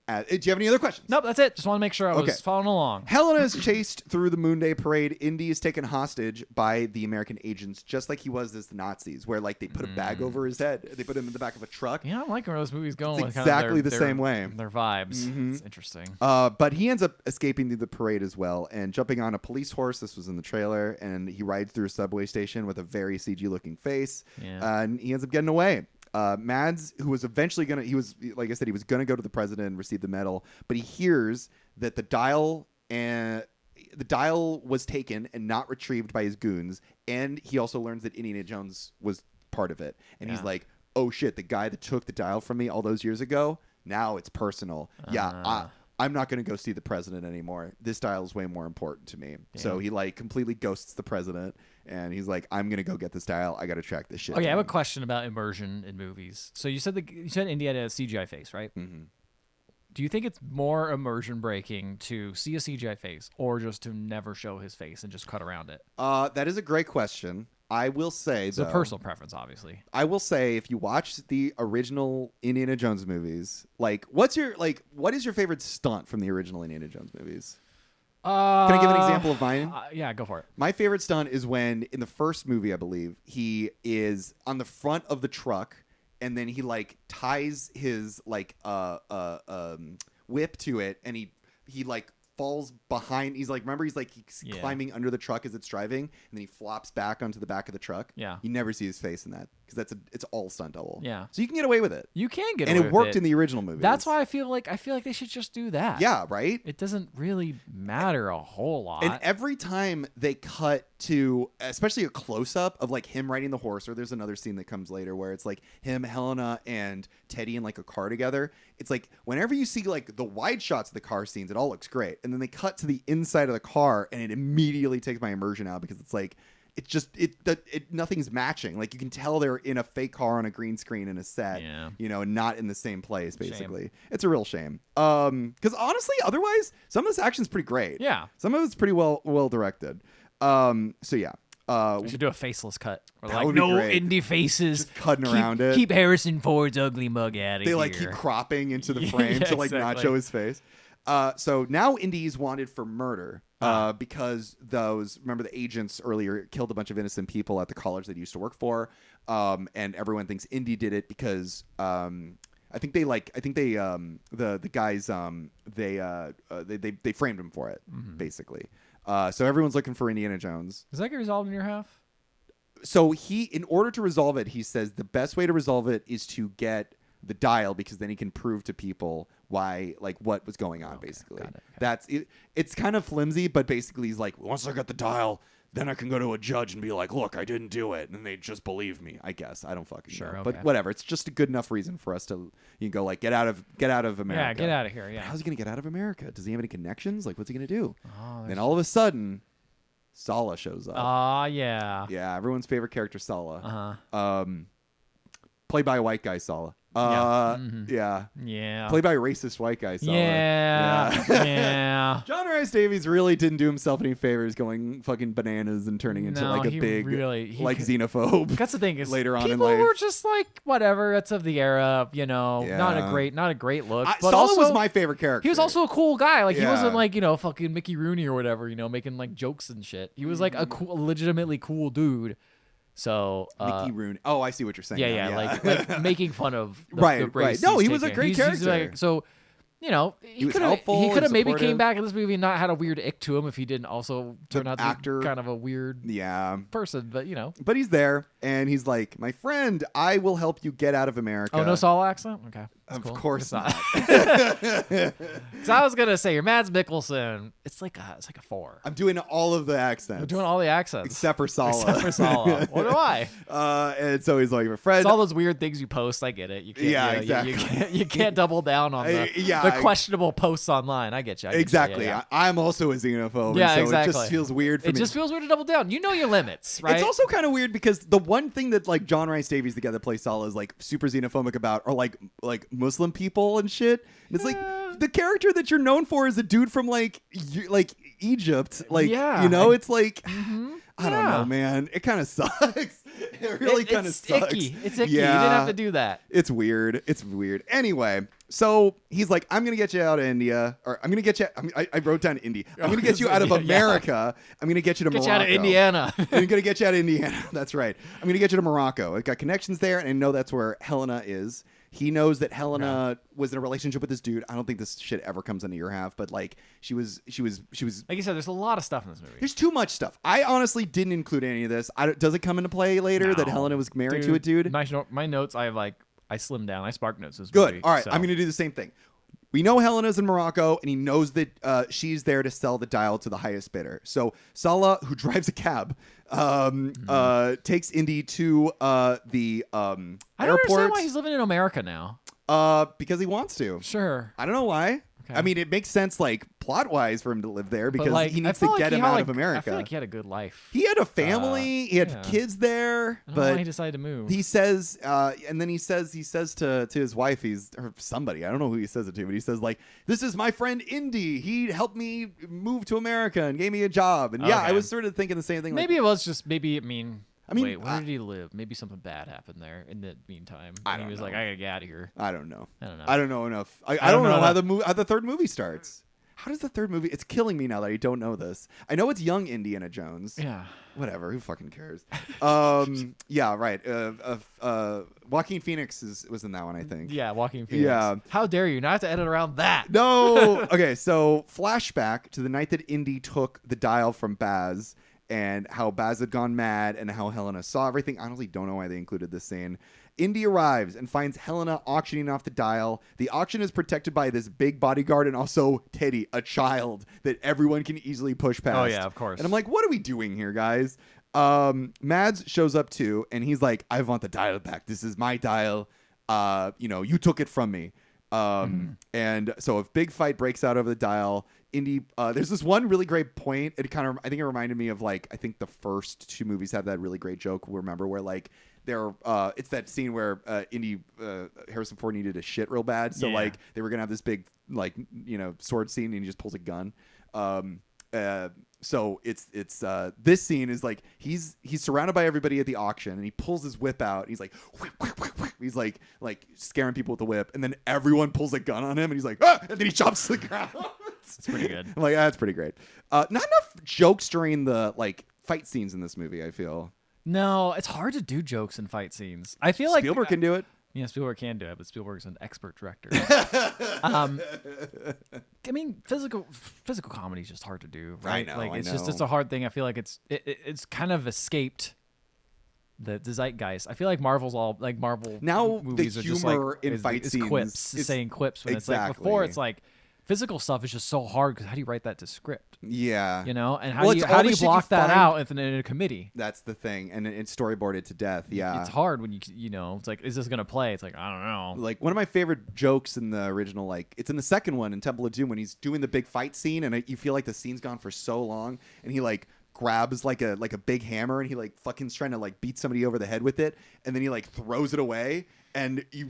Do you have any other questions? Nope, that's it. Just want to make sure I was following along. Helena is chased through the Moonday Parade. Indy is taken hostage by the American agents, just like he was as the Nazis, where like they put a bag over his head. They put him in the back of a truck. Yeah, I'm liking where those movies going. It's with kind of exactly the same way. Their vibes. Mhm. It's interesting. But he ends up escaping through the parade as well and jumping on a police horse. This was in the trailer, and he rides through a subway station with a very CG-looking face. Yeah. And he ends up getting away. Mads, who was eventually he was, like I said, he was gonna go to the president and receive the medal, but he hears that the dial was taken and not retrieved by his goons, and he also learns that Indiana Jones was part of it, and he's like, oh shit, the guy that took the dial from me all those years ago, now it's personal. I'm not going to go see the president anymore. This dial is way more important to me. Yeah. So he like completely ghosts the president, and he's like, I'm going to go get this dial. I got to track this shit. Okay, I have a question about immersion in movies. So you said Indy had a CGI face, right? Mm-hmm. Do you think it's more immersion breaking to see a CGI face or just to never show his face and just cut around it? That is a great question. I will say, it's a personal preference, obviously. I will say, if you watch the original Indiana Jones movies, like, what is your favorite stunt from the original Indiana Jones movies? Can I give an example of mine? Yeah, go for it. My favorite stunt is when, in the first movie, I believe, he is on the front of the truck, and then he like ties his like whip to it, and he like falls behind. He's like, remember, he's climbing under the truck as it's driving, and then he flops back onto the back of the truck. Yeah, you never see his face in that because it's all stunt double. Yeah, so you can get away with it. You can get and away it with worked in the original movie. That's why I feel like they should just do that. Yeah, right. It doesn't really matter a whole lot. And every time they cut to, especially a close up of like him riding the horse, or there's another scene that comes later where it's like him, Helena, and Teddy in like a car together. It's like whenever you see like the wide shots of the car scenes, it all looks great, and then they cut to the inside of the car, and it immediately takes my immersion out because it's like it's just nothing's matching. Like you can tell they're in a fake car on a green screen in a set, and not in the same place. Basically, it's a real shame. Because honestly, otherwise, some of this action's pretty great. Yeah, some of it's pretty well directed. So yeah. We should do a faceless cut. That would be great. Indy faces. Just cutting around it. Keep Harrison Ford's ugly mug out of here. They like keep cropping into the frame to like not show his face. So now Indy's wanted for murder because remember the agents earlier killed a bunch of innocent people at the college that he used to work for, and everyone thinks Indy did it because the guys they framed him for it basically. So everyone's looking for Indiana Jones. Does that get resolved in your half? So in order to resolve it, he says the best way to resolve it is to get the dial, because then he can prove to people what was going on. Basically, got it. That's it. It's kind of flimsy, but basically he's like, once I got the dial, then I can go to a judge and be like, look, I didn't do it, and they just believe me. I guess I don't fucking know, okay. But whatever. It's just a good enough reason for us to go like get out of America. Yeah, get out of here. Yeah. How's he gonna get out of America? Does he have any connections? Like, what's he gonna do? Oh, then all of a sudden, Sala shows up. Yeah. Yeah, everyone's favorite character, Sala. Played by a white guy, Sala. Yeah. Played by a racist white guy, Sala. Yeah. John Rhys Davies really didn't do himself any favors going fucking bananas and turning into like a big xenophobe. That's the thing is later on in life. People life. were just like, whatever, it's of the era, not a great look. But Sala also, was my favorite character. He was also a cool guy. Like he wasn't like, fucking Mickey Rooney or whatever, making like jokes and shit. He was like a legitimately cool dude. So Mickey Rooney. Oh, I see what you're saying. Yeah. Like making fun of the right. race. No, he was a great character. So he was helpful. He could have maybe supportive. came back in this movie and not had a weird ick to him if he didn't also turn out to be kind of a weird person. But But he's there, and he's like, my friend, I will help you get out of America. Oh, no Saul accent? Okay. Of cool. course not. Because I was gonna say you're Mads Mikkelsen. It's like a 4. I'm doing all of the accents. We're doing all the accents except for Sala. What do I? And so he's like, my friend. It's all those weird things you post. I get it. You can't, exactly. You can't double down on the questionable posts online. I get you. Exactly. I'm also a xenophobe. Yeah, so exactly. It just feels weird for me. It just feels weird to double down. You know your limits, right? It's also kind of weird because the one thing that like John Rhys Davies, the guy that plays Sala, is like super xenophobic about, or like Muslim people and shit. And it's like the character that you're known for is a dude from like Egypt. Like, it's like I don't know, man. It kind of sucks. It really kind of sucks. It's icky. You didn't have to do that. It's weird. Anyway, so he's like, I'm going to get you out of India. Or I'm going to get you... I wrote down Indy. I'm going to get you out of America. I'm going to get you to Morocco. Get you out of Indiana. I'm going to get you out of Indiana. That's right. I'm going to get you to Morocco. I've got connections there, and I know that's where Helena is. He knows that Helena was in a relationship with this dude. I don't think this shit ever comes into your half, but like she was like you said, there's a lot of stuff in this movie. There's too much stuff. I honestly didn't include any of this. Does it come into play later that Helena was married to a dude? My notes, I slimmed down. I spark notes this Good. movie. All right, so I'm going to do the same thing. We know Helena's in Morocco, and he knows that she's there to sell the dial to the highest bidder. So Salah, who drives a cab, takes Indy to the I don't airport. understand why he's living in America now. Because he wants to. Sure. I don't know why. Okay. I mean, it makes sense, like, plot-wise for him to live there because he needs to get him out of America. I feel like he had a good life. He had a family. He had kids there. I don't know why he decided to move. He says, and then he says to his wife, or somebody, I don't know who he says it to, but he says, like, this is my friend Indy. He helped me move to America and gave me a job. And I was sort of thinking the same thing. Maybe it was just, wait, where did he live? Maybe something bad happened there in the meantime. He was like, I gotta get out of here. I don't know. I don't know enough. I don't know how the third movie starts. How does the third movie? It's killing me now that I don't know this. I know it's young Indiana Jones. Yeah. Whatever. Who fucking cares? Yeah. Right. Joaquin Phoenix was in that one, I think. Yeah. Joaquin Phoenix. Yeah. How dare you not have to edit around that? No. Okay. So flashback to the night that Indy took the dial from Baz. And how Baz had gone mad and how Helena saw everything. I honestly don't know why they included this scene. Indy arrives and finds Helena auctioning off the dial. The auction is protected by this big bodyguard and also Teddy, a child that everyone can easily push past. Oh, yeah, of course. And I'm like, what are we doing here, guys? Mads shows up too, and he's like, I want the dial back. This is my dial. You took it from me. And so a big fight breaks out over the dial. Indy, there's this one really great point. I think it reminded me of like, I think the first two movies have that really great joke. Remember where like it's that scene where Harrison Ford needed to shit real bad. So like they were going to have this big, like, sword scene and he just pulls a gun. So it's this scene is like he's surrounded by everybody at the auction and he pulls his whip out. And he's like, whip, whip, whip, whip. He's like scaring people with the whip, and then everyone pulls a gun on him, and he's like, ah! And then he jumps to the ground. It's pretty good. I'm like, that's pretty great. Not enough jokes during the like fight scenes in this movie, I feel. No, it's hard to do jokes in fight scenes. I feel like Spielberg can do it. Yeah, Spielberg can do it, but Spielberg's an expert director. I mean, physical comedy is just hard to do, right? I know. It's a hard thing. I feel like it's kind of escaped the zeitgeist. I feel like Marvel now movies the are just humor like in fight scenes quips, saying quips when it's like before it's like physical stuff is just so hard because how do you write that to script? Yeah, and how do you block that out in a committee? That's the thing, and it's storyboarded to death. Yeah, it's hard when it's like, is this gonna play? It's like, I don't know. Like one of my favorite jokes in the original, like it's in the second one in Temple of Doom when he's doing the big fight scene, and you feel like the scene's gone for so long, and he like grabs like a big hammer and he like fucking's trying to like beat somebody over the head with it, and then he like throws it away. And you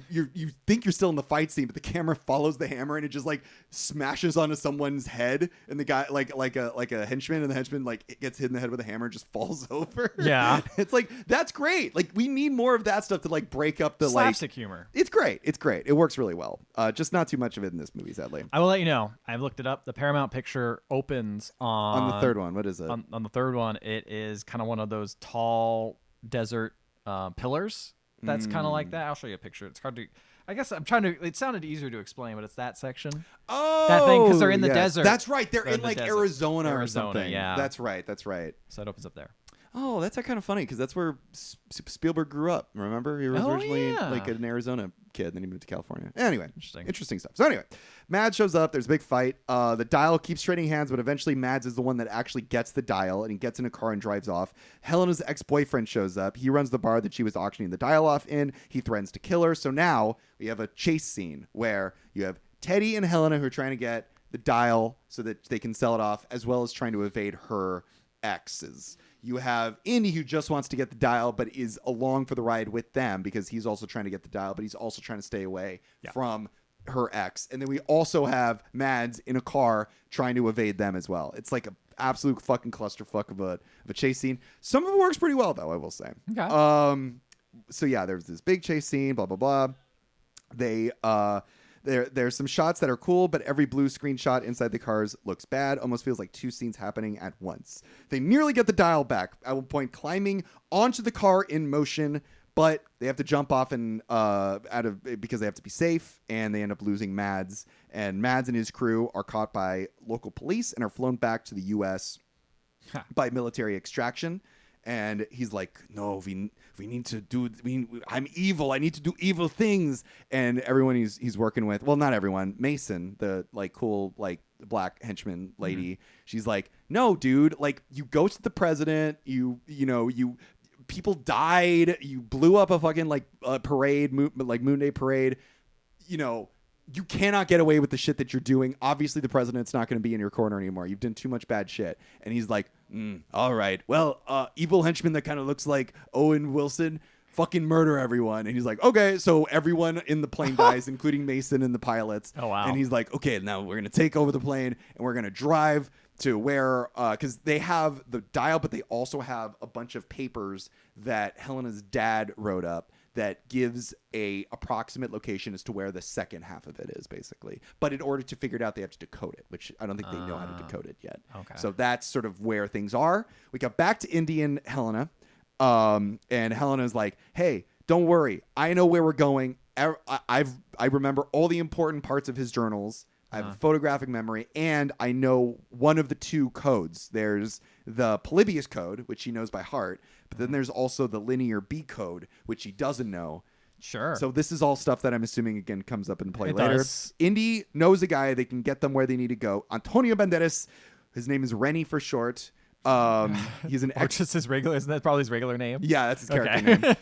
think you're still in the fight scene, but the camera follows the hammer and it just like smashes onto someone's head, and the guy like a henchman, and the henchman like gets hit in the head with a hammer and just falls over. Yeah, it's like that's great. Like we need more of that stuff to like break up the slapstick humor. It's great. It works really well. Just not too much of it in this movie, sadly. I will let you know. I've looked it up. The Paramount picture opens on the third one. What is it? On the third one, it is kind of one of those tall desert pillars. That's kind of like that. I'll show you a picture. It's hard to. I guess I'm trying to. It sounded easier to explain, but it's that section. Oh, that thing because they're in the desert. That's right. They're in like Arizona or something. Yeah, that's right. So it opens up there. Oh, that's kind of funny because that's where Spielberg grew up. Remember, he was originally like an Arizona kid, and then he moved to California. Anyway, interesting stuff. So anyway, Mads shows up. There's a big fight. The dial keeps trading hands, but eventually Mads is the one that actually gets the dial, and he gets in a car and drives off. Helena's ex-boyfriend shows up. He runs the bar that she was auctioning the dial off in. He threatens to kill her. So now we have a chase scene where you have Teddy and Helena who are trying to get the dial so that they can sell it off, as well as trying to evade her exes. You have Indy, who just wants to get the dial, but is along for the ride with them because he's also trying to get the dial, but he's also trying to stay away from her ex. And then we also have Mads in a car trying to evade them as well. It's like an absolute fucking clusterfuck of a chase scene. Some of it works pretty well, though, I will say. Okay. So yeah, there's this big chase scene, blah, blah, blah. There's some shots that are cool, but every blue screen shot inside the cars looks bad. Almost feels like two scenes happening at once. They nearly get the dial back at one point, climbing onto the car in motion, but they have to jump off and because they have to be safe, and they end up losing Mads. And Mads and his crew are caught by local police and are flown back to the U.S. by military extraction. And he's like, no, we need to do. I'm evil. I need to do evil things. And everyone he's working with, well, not everyone. Mason, the like cool like black henchman lady, she's like, no, dude. Like, you ghosted the president. You people died. You blew up a fucking like parade, like Moon Day parade. You cannot get away with the shit that you're doing. Obviously, the president's not going to be in your corner anymore. You've done too much bad shit. And he's like, all right. Well, evil henchman that kind of looks like Owen Wilson, fucking murder everyone. And he's like, okay. So everyone in the plane dies, including Mason and the pilots. Oh, wow. And he's like, okay, now we're going to take over the plane and we're going to drive to where, because they have the dial, but they also have a bunch of papers that Helena's dad wrote up that gives a approximate location as to where the second half of it is, basically. But in order to figure it out, they have to decode it, which I don't think they know how to decode it yet. Okay. So that's sort of where things are. We got back to Indy and Helena, and Helena's like, hey, don't worry. I know where we're going. I remember all the important parts of his journals. I have a photographic memory, and I know one of the two codes. There's the Polybius code, which she knows by heart, but then there's also the linear B code, which she doesn't know. Sure. So this is all stuff that I'm assuming, again, comes up in play It later. does. Indy knows a guy. They can get them where they need to go. Antonio Banderas, his name is Rennie for short. He's an just his regular. Isn't that probably his regular name? Yeah, that's his character name.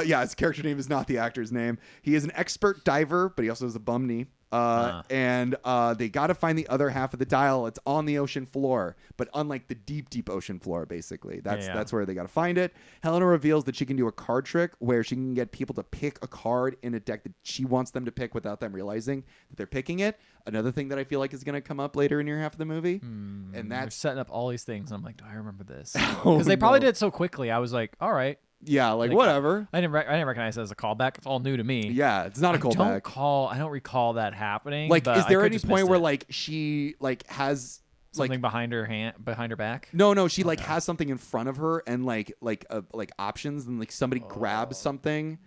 His character name is not the actor's name. He is an expert diver, but he also has a bum knee. And they got to find the other half of the dial. It's on the ocean floor, but unlike the deep, deep ocean floor, basically. That's where they got to find it. Helena reveals that she can do a card trick where she can get people to pick a card in a deck that she wants them to pick without them realizing that they're picking it. Another thing that I feel like is going to come up later in your half of the movie. And They're that's setting up all these things. I'm like, do I remember this? Because they probably did it so quickly. I was like, all right. Yeah, like whatever. I didn't recognize it as a callback. It's all new to me. Yeah, it's not a callback. I don't recall that happening. Like, but is there I could any just point missed where it. like she like has something behind her back? No, she like has something in front of her and like options, and like somebody grabs something,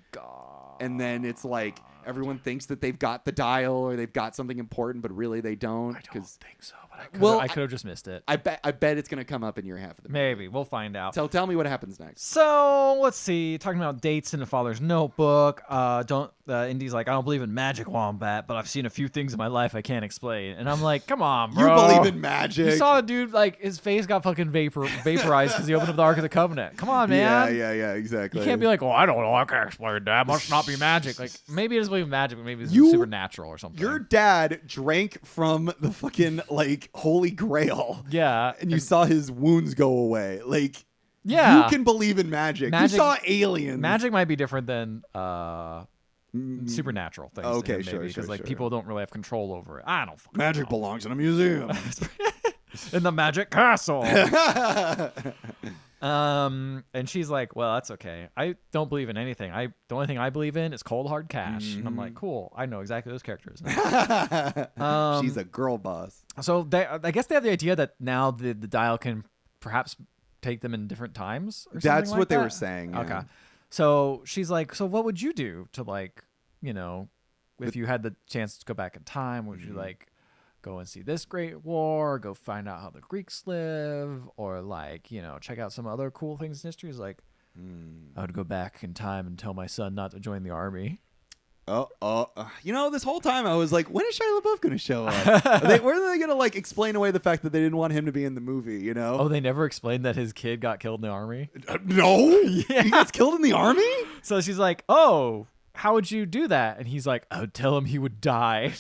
and then it's like everyone thinks that they've got the dial or they've got something important, but really they don't. I don't think so, but I could have just missed it. I bet it's gonna come up in your half of the movie. Maybe we'll find out. So tell me what happens next. So let's see. Talking about dates in the father's notebook. Indy's like, I don't believe in magic, Wombat, but I've seen a few things in my life I can't explain. And I'm like, come on, bro. You believe in magic? You saw a dude like his face got fucking vaporized because he opened up the Ark of the Covenant. Come on, man. Yeah, exactly. You can't be like, oh, I don't know, I can't explain that. Must not be magic. Like maybe it doesn't believe in magic, but maybe it's supernatural or something. Your dad drank from the fucking like Holy Grail. Yeah, and you saw his wounds go away. Like, yeah, you can believe in magic. You saw aliens. Magic might be different than supernatural things. Okay, maybe, sure. Because people don't really have control over it. I don't fucking Magic know. belongs in a museum. In the magic castle. And she's like, well, that's okay. I don't believe in anything. The only thing I believe in is cold hard cash. And I'm like, cool. I know exactly those characters. She's a girl boss. So I guess they have the idea that now the dial can perhaps take them in different times or something That's like what they that? were saying. Yeah. Okay. So she's like, so what would you do to like, if you had the chance to go back in time, would you like go and see this great war, go find out how the Greeks live, or like, check out some other cool things in history? Is like, I would go back in time and tell my son not to join the army. This whole time I was like, when is Shia LaBeouf going to show up? Were they going to like explain away the fact that they didn't want him to be in the movie, Oh, they never explained that his kid got killed in the army? No. Yeah. He gets killed in the army? So she's like, oh, how would you do that? And he's like, I would tell him he would die.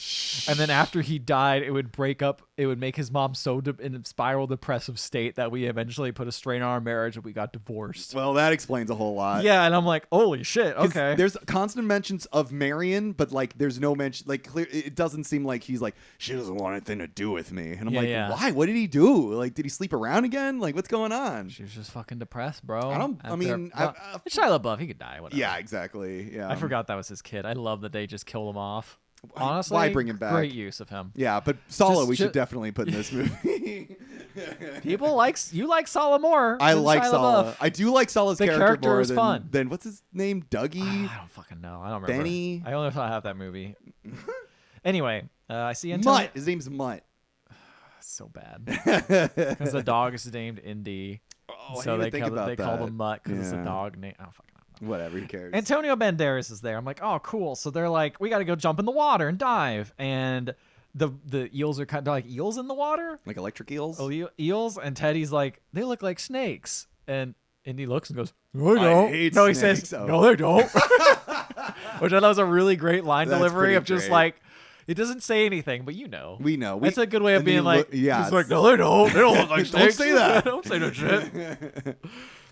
And then after he died, it would break up it would make his mom so in a spiral depressive state that we eventually put a strain on our marriage and we got divorced. Well, that explains a whole lot. Yeah, and I'm like, holy shit, okay. There's constant mentions of Marion, but like there's no mention. Like it doesn't seem like he's like, she doesn't want anything to do with me. And I'm why? What did he do? Like, did he sleep around again? Like, what's going on? She was just fucking depressed, bro. It's Shia LaBeouf, he could die. Whatever. Yeah, exactly. Yeah, I forgot that was his kid. I love that they just killed him off. Honestly, why bring him back? Great use of him. Yeah, but Sala, we should definitely put in this movie. People like Sala more. I than like Shia Sala. LaBeouf. I do like Sala's The character more is fun. than what's his name? Dougie? I don't fucking know. I don't remember. Benny? I only thought I have that movie. Anyway, I see Antonio. Mutt. His name's Mutt. So bad because the dog is named Indy. Oh, so they call that. him Mutt because it's a dog name. Oh fucking. Whatever, who cares? Antonio Banderas is there. I'm like, oh, cool. So they're like, we got to go jump in the water and dive. And the eels are kind of like eels in the water. Like electric eels? Oh, eels. And Teddy's like, they look like snakes. And Indy looks and goes, no, they don't. He says, no, they don't. Which I thought was a really great line delivery of just like, it doesn't say anything, but you know. We know. That's a good way of being like, yeah. He's like, no, they don't. They don't look like snakes. Don't say that. Don't say that shit.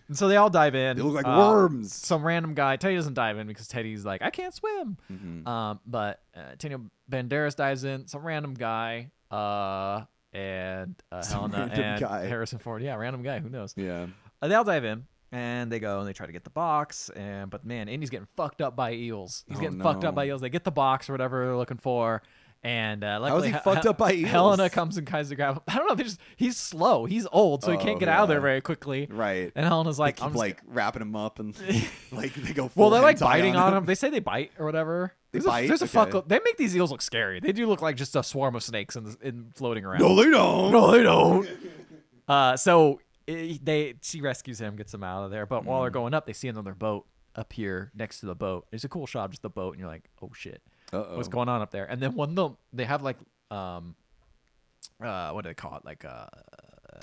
And so they all dive in. They look like worms. Some random guy. Teddy doesn't dive in because Teddy's like, I can't swim. Mm-hmm. But Antonio Banderas dives in. Some random guy. And Helena and Harrison Ford. Yeah, random guy. Who knows? Yeah. They all dive in. And they go and they try to get the box. But man, Indy's getting fucked up by eels. He's getting fucked up by eels. They get the box or whatever they're looking for. And luckily, how is he fucked up by eels? Helena comes and tries to grab him. I don't know. He's slow. He's old, so he can't get out of there very quickly. Right. And Helena's like, they keep, wrapping him up and like they go. Well, they're like biting on him. They say they bite or whatever. Bite? There's a fuck. They make these eels look scary. They do look like just a swarm of snakes in floating around. No, they don't. No, they don't. So she rescues him, gets him out of there. But while they're going up, they see another boat up here next to the boat. It's a cool shot, just the boat, and you're like, oh shit. Uh-oh. What's going on up there? And then they have like what do they call it? Like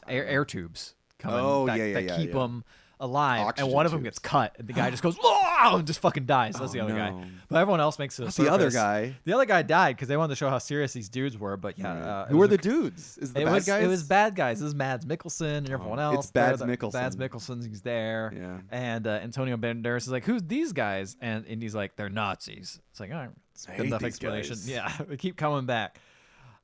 air tubes coming that keep them alive. Oxygen and one of them tubes. gets cut, and the guy just goes "Whoa!" and just fucking dies. That's the other guy. But everyone else makes it. The other guy. The other guy died because they wanted to show how serious these dudes were. But yeah, who are the dudes? Is it the bad guys? It was bad guys. This is Mads Mikkelsen and everyone else. It's Mads Mikkelsen. Mads Mikkelsen, he's there. Yeah. And Antonio Banderas is like, who's these guys? And Indy's like, they're Nazis. It's like, all right, it's good enough explanation. Guys. Yeah, they keep coming back.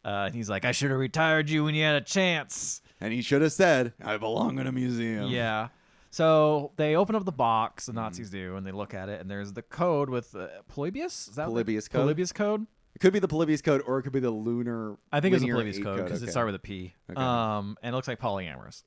And he's like, I should have retired you when you had a chance. And he should have said, I belong in a museum. Yeah. So they open up the box, the Nazis do, and they look at it, and there's the code with Polybius? Is that Polybius code? Polybius code? It could be the Polybius code, or it could be the lunar. I think it's the linear Polybius eight code because okay. it started with a P. Okay. And it looks like polyamorous.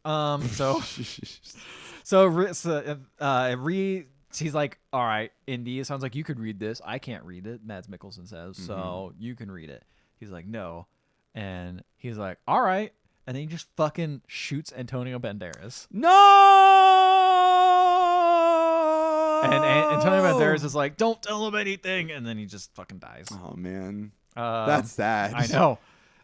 She's like, all right, Indy, it sounds like you could read this. I can't read it, Mads Mikkelsen says, so you can read it. He's like, no. And he's like, all right. And then he just fucking shoots Antonio Banderas. No! And Antonio Banderas is like, don't tell him anything. And then he just fucking dies. Oh, man. That's sad. I know.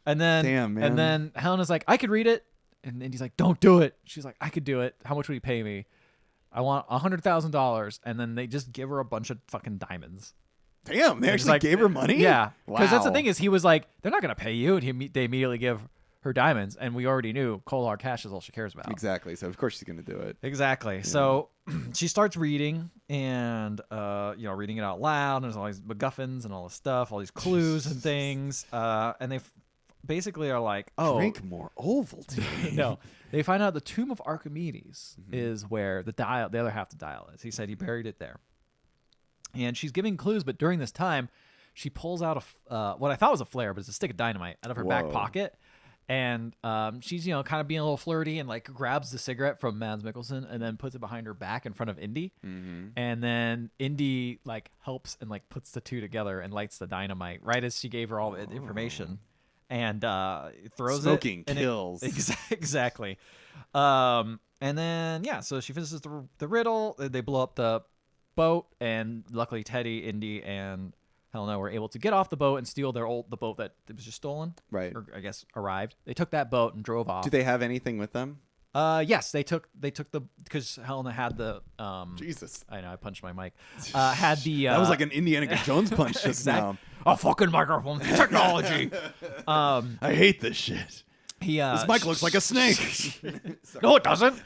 And then, damn, man. And then Helena's like, I could read it. And Indy's like, don't do it. She's like, I could do it. How much would you pay me? I want $100,000. And then they just give her a bunch of fucking diamonds. Damn, they actually gave her money? Yeah. Because wow. that's the thing is he was like, they're not going to pay you. And they immediately give her diamonds. And we already knew cold hard cash is all she cares about. Exactly. So, of course, she's going to do it. Exactly. Yeah. So she starts reading and, reading it out loud. And there's all these MacGuffins and all this stuff, all these clues and things. And they basically are like, oh. Drink more Ovaltine. No. They find out the tomb of Archimedes is where the other half of the dial is. He said he buried it there. And she's giving clues, but during this time, she pulls out what I thought was a flare, but it's a stick of dynamite out of her back pocket. And she's, kind of being a little flirty and like grabs the cigarette from Mads Mikkelsen and then puts it behind her back in front of Indy. Mm-hmm. And then Indy like helps and like puts the two together and lights the dynamite right as she gave her all the information. And throws Smoking it. kills. Exactly. And then, so she finishes the riddle. They blow up the boat, and luckily Teddy, Indy, and Helena were able to get off the boat and steal the boat that was just stolen. Right. Or I guess arrived. They took that boat and drove off. Do they have anything with them? Yes, they took because Helena had the Jesus. I know I punched my mic. Had the that was like an Indiana Jones punch just now. A fucking microphone technology. I hate this shit. This mic looks like a snake. No, it doesn't.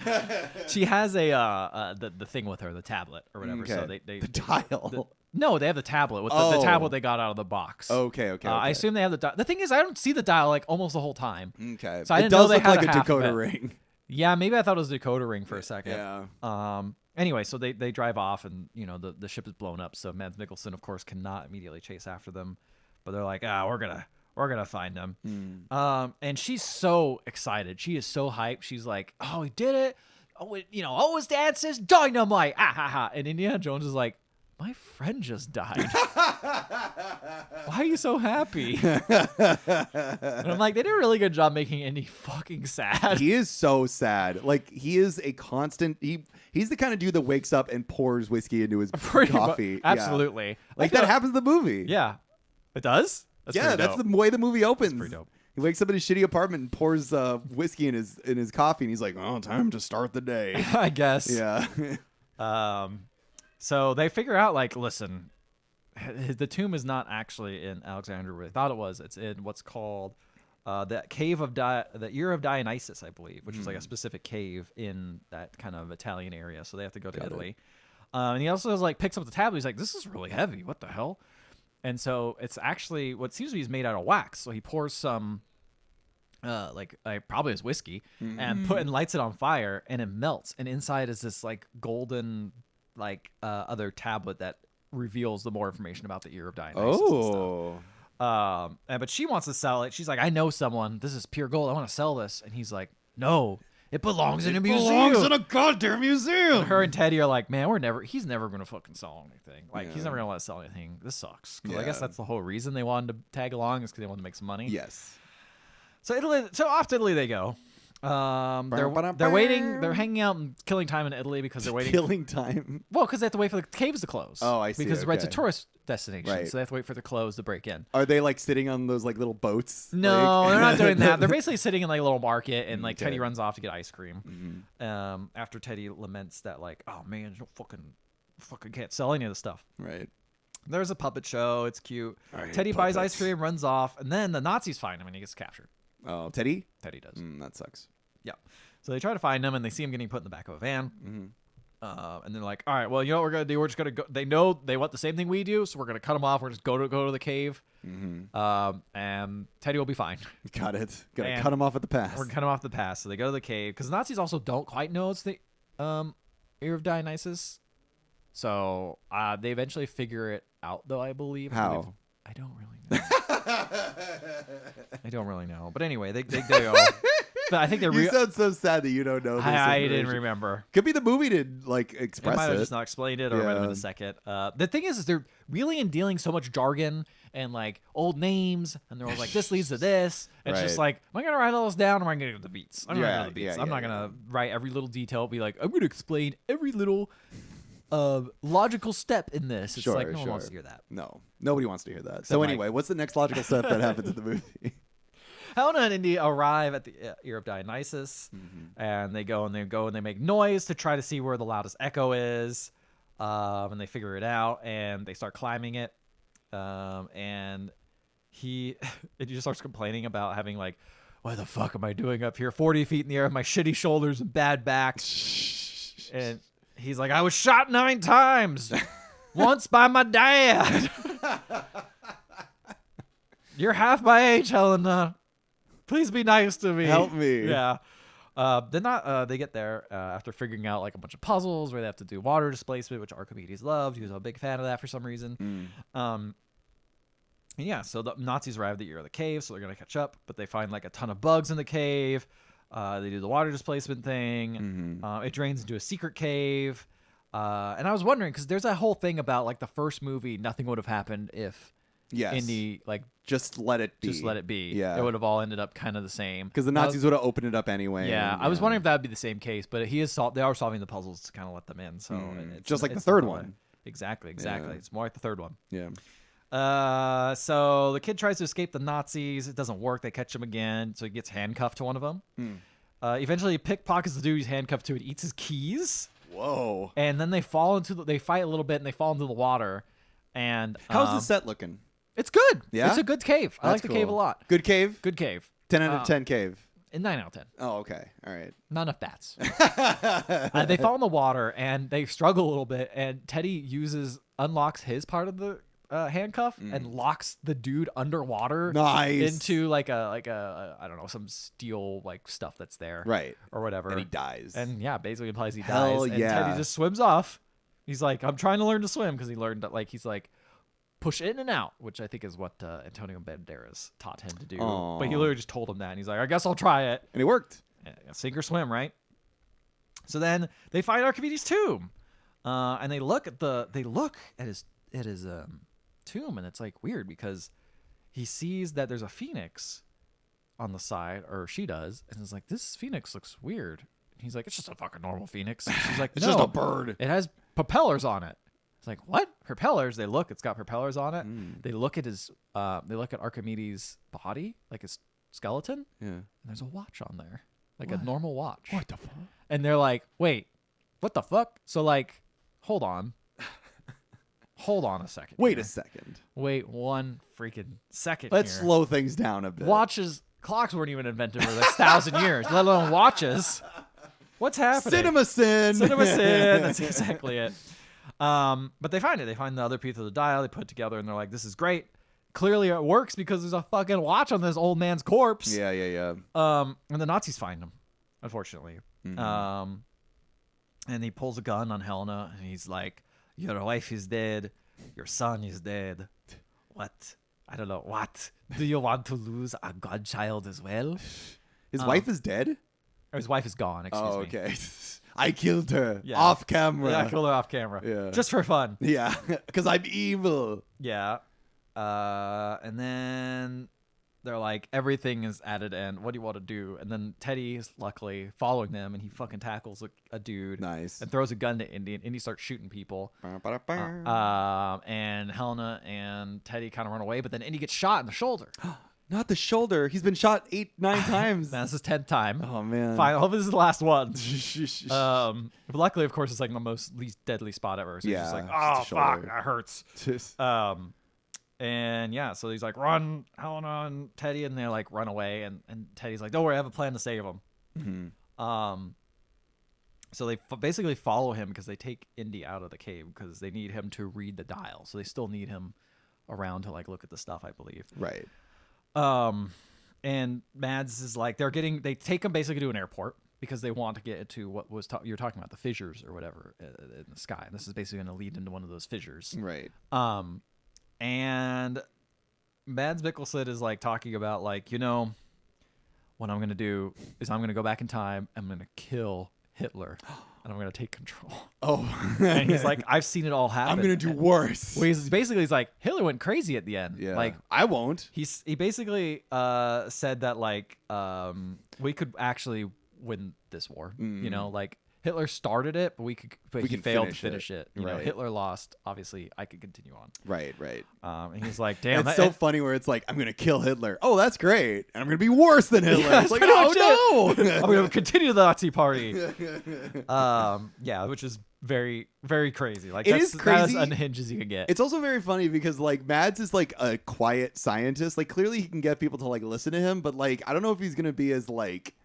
She has the thing with her, the tablet or whatever. Okay. So they the dial. no, they have the tablet with the tablet they got out of the box. Okay. I assume they have the dial. The thing is, I don't see the dial like almost the whole time. Okay. So I it didn't does know they look had like a half of decoder it. ring. Yeah, maybe I thought it was a decoder ring for a second. Yeah. Anyway, so they drive off, and the ship is blown up. So Mads Mikkelsen, of course, cannot immediately chase after them, but they're like, we're gonna find them. And she's so excited. She is so hyped. She's like, oh, he did it. Oh, his dad says dynamite. Ah ha ha. And Indiana Jones is like, my friend just died. Why are you so happy? And I'm like, they did a really good job making Indy fucking sad. He is so sad. Like, he is a constant. He's the kind of dude that wakes up and pours whiskey into his coffee. Absolutely. Yeah. Like that happens in the movie. Yeah. It does? That's the way the movie opens. Pretty dope. He wakes up in his shitty apartment and pours whiskey in his coffee, and he's like, "Oh, time to start the day." I guess. Yeah. So they figure out, like, listen, the tomb is not actually in Alexandria where they thought it was. It's in what's called the cave of the Ear of Dionysus, I believe, which is like a specific cave in that kind of Italian area. So they have to go to Italy. And he also picks up the tablet. He's like, this is really heavy. What the hell? And so it's actually what seems to be made out of wax. So he pours some, probably his whiskey, and lights it on fire, and it melts. And inside is this like golden, other tablet that reveals the more information about the Ear of Dionysus. Oh. And stuff. But she wants to sell it. She's like, I know someone. This is pure gold. I want to sell this. And he's like, no. It belongs in a museum. It belongs in a goddamn museum. And her and Teddy are like, man, he's never going to fucking sell anything. He's never going to let us sell anything. This sucks. Because I guess that's the whole reason they wanted to tag along is because they wanted to make some money. Yes. So off to Italy they go. They're waiting. They're hanging out and killing time in Italy because they're waiting. Killing time? Well, because they have to wait for the caves to close. Oh, I see. Because it's a Okay. tourist destination, Right. so they have to wait for the close to break in. Are they sitting on those little boats? No, they're not doing that. They're basically sitting in a little market, and Okay. Teddy runs off to get ice cream. After Teddy laments that oh man, you fucking can't sell any of this stuff. Right. There's a puppet show. It's cute. I hate Teddy buys ice puppets. cream, runs off, and then the Nazis find him, and he gets captured. Oh, Teddy? Teddy does. That sucks. Yeah. So they try to find him, and they see him getting put in the back of a van. And they're like, all right, well, you know what we're going to do? We're just going to go. They know they want the same thing we do, so we're going to cut him off. We're just go to the cave. And Teddy will be fine. Got it. Gotta And cut him off at the pass. We're going to cut him off the pass. So they go to the cave, because the Nazis also don't quite know it's the Ear of Dionysus. So they eventually figure it out, though, I believe. How? I don't really know. I don't really know. But anyway, they go. But I think they're You sound so sad that you don't know this. I didn't information. remember. Could be the movie to express They might have it. just not explained it, or it might have been a second. The thing is they're really in dealing so much jargon and old names, and they're all like, this leads to this. And it's just Right. am I gonna write all this down, or am I gonna get the beats? I'm gonna Yeah, get the beats. yeah, I'm yeah, not gonna write every little detail. Be like, I'm gonna explain every little logical step in this. It's no one wants to hear that. No, nobody wants to hear that. So anyway, what's the next logical step that happens in the movie? Helena and Indy arrive at the Ear of Dionysus, and they go and they make noise to try to see where the loudest echo is, and they figure it out, and they start climbing it, and he just starts complaining about having what the fuck am I doing up here 40 feet in the air with my shitty shoulders and bad back, and he's like, I was shot 9 times, once by my dad. You're half my age, Helena. Please be nice to me. Help me. Yeah. They get there after figuring out a bunch of puzzles where they have to do water displacement, which Archimedes loved. He was a big fan of that for some reason. And yeah, so the Nazis arrive at the Ear of the cave, so they're going to catch up, but they find a ton of bugs in the cave. They do the water displacement thing. It drains into a secret cave. And I was wondering, because there's that whole thing about the first movie, nothing would have happened if Indy just let it be. Just let it be. Yeah. It would have all ended up kind of the same. Because the Nazis would have opened it up anyway. Yeah, and, I was wondering if that would be the same case, but they are solving the puzzles to kind of let them in. So it's just like the it's third more- one. Exactly. Yeah. It's more like the third one. Yeah. So the kid tries to escape the Nazis. It doesn't work. They catch him again, so he gets handcuffed to one of them. Eventually, he pickpockets the dude he's handcuffed to and eats his keys. Whoa. And then they they fight a little bit, and they fall into the water. And How's the set looking? It's good. Yeah? It's a good cave. I like the cave a lot. Good cave? Good cave. 10 out of 10 cave. 9 out of 10. Oh, okay. All right. Not enough bats. They fall in the water and they struggle a little bit. And Teddy unlocks his part of the handcuff and locks the dude underwater. Nice. Into like a I don't know, some steel like stuff that's there. Right. Or whatever. And he dies. And yeah, basically implies he Hell dies. And yeah. Teddy just swims off. He's like, I'm trying to learn to swim because he learned that he's like push in and out, which I think is what Antonio Banderas taught him to do. Aww. But he literally just told him that, and he's like, I guess I'll try it. And it worked. Sink or swim, right? So then they find Archimedes' tomb, and they look at his tomb, and it's like weird because he sees that there's a phoenix on the side, or she does, and it's like, this phoenix looks weird. And he's like, it's just a fucking normal phoenix. And she's like, It's no, just a bird. It has propellers on it. It's like, what? Propellers? They look, it's got propellers on it. They look at they look at Archimedes' body, like his skeleton. Yeah. And there's a watch on there, like a normal watch. What the fuck? And they're like, wait, what the fuck? So like, hold on. Hold on a second. Wait here. a second. Wait one freaking second. Let's here. slow things down a bit. Clocks weren't even invented for like 1,000 years, let alone watches. What's happening? CinemaSin. CinemaSin. That's exactly it. But they find it. They find the other piece of the dial. They put it together, and they're like, "This is great." Clearly, it works because there's a fucking watch on this old man's corpse. Yeah. And the Nazis find him, unfortunately. Mm-hmm. And he pulls a gun on Helena, and he's like, "Your wife is dead. Your son is dead. What? I don't know. What? Do you want to lose a godchild as well?" His wife is dead? Or his wife is gone. Excuse me. Okay. I killed her Yeah. off camera. Yeah, I killed her off camera. Yeah. Just for fun. Yeah, because I'm evil. Yeah. And then they're like, everything is at an end. What do you want to do? And then Teddy is luckily following them, and he fucking tackles a dude. Nice. And throws a gun to Indy, and Indy starts shooting people. And Helena and Teddy kind of run away, but then Indy gets shot in the shoulder. Not the shoulder. He's been shot 8-9 times. That's his 10th time. Oh, man. Fine. I hope this is the last one. But luckily, of course, it's like the least deadly spot ever. So he's just like, oh, just the fuck, shoulder. that hurts. Just- And yeah, so he's like, run, Helena and Teddy, and they're like, run away. And Teddy's like, don't worry, I have a plan to save him. Mm-hmm. So they basically follow him because they take Indy out of the cave because they need him to read the dial. So they still need him around to like look at the stuff, I believe. Right. And Mads is like, they take him basically to an airport because they want to get to what was you're talking about, the fissures or whatever in the sky. And this is basically going to lead into one of those fissures. Right. And Mads Mikkelsen is like talking about like, what I'm going to do is I'm going to go back in time. I'm going to kill Hitler and I'm going to take control. Oh. And he's like, I've seen it all happen. I'm going to do worse. Well, he's like, Hitler went crazy at the end. Yeah. Like, I won't. he basically said that like we could actually win this war. Like Hitler started it, but he failed to finish it. Right. Hitler lost. Obviously, I could continue on. Right. And he's like, damn, it's so funny where it's like, I'm going to kill Hitler. Oh, that's great. And I'm going to be worse than Hitler. Yeah, it's like, pretty much oh, no. I'm going to continue the Nazi party. Yeah, which is very, very crazy. Like, It that's is crazy. as unhinged as you can get. It's also very funny because like Mads is like a quiet scientist. Like clearly he can get people to like listen to him, but like I don't know if he's going to be as like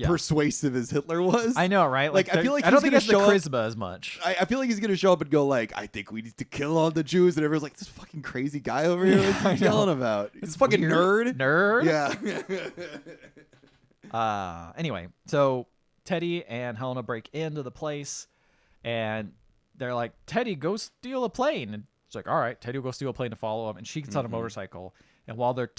persuasive as Hitler was. I know, right? Like I feel like I don't he's think gonna it's the show charisma as much. I feel like he's gonna show up and go like, I think we need to kill all the Jews, and everyone's like, this fucking crazy guy over here. What's he yelling about? He's a fucking weird. nerd. Yeah. Anyway, so Teddy and Helena break into the place, and they're like, Teddy, go steal a plane. And it's like, all right, Teddy will go steal a plane to follow him, and she gets on a motorcycle. And while they're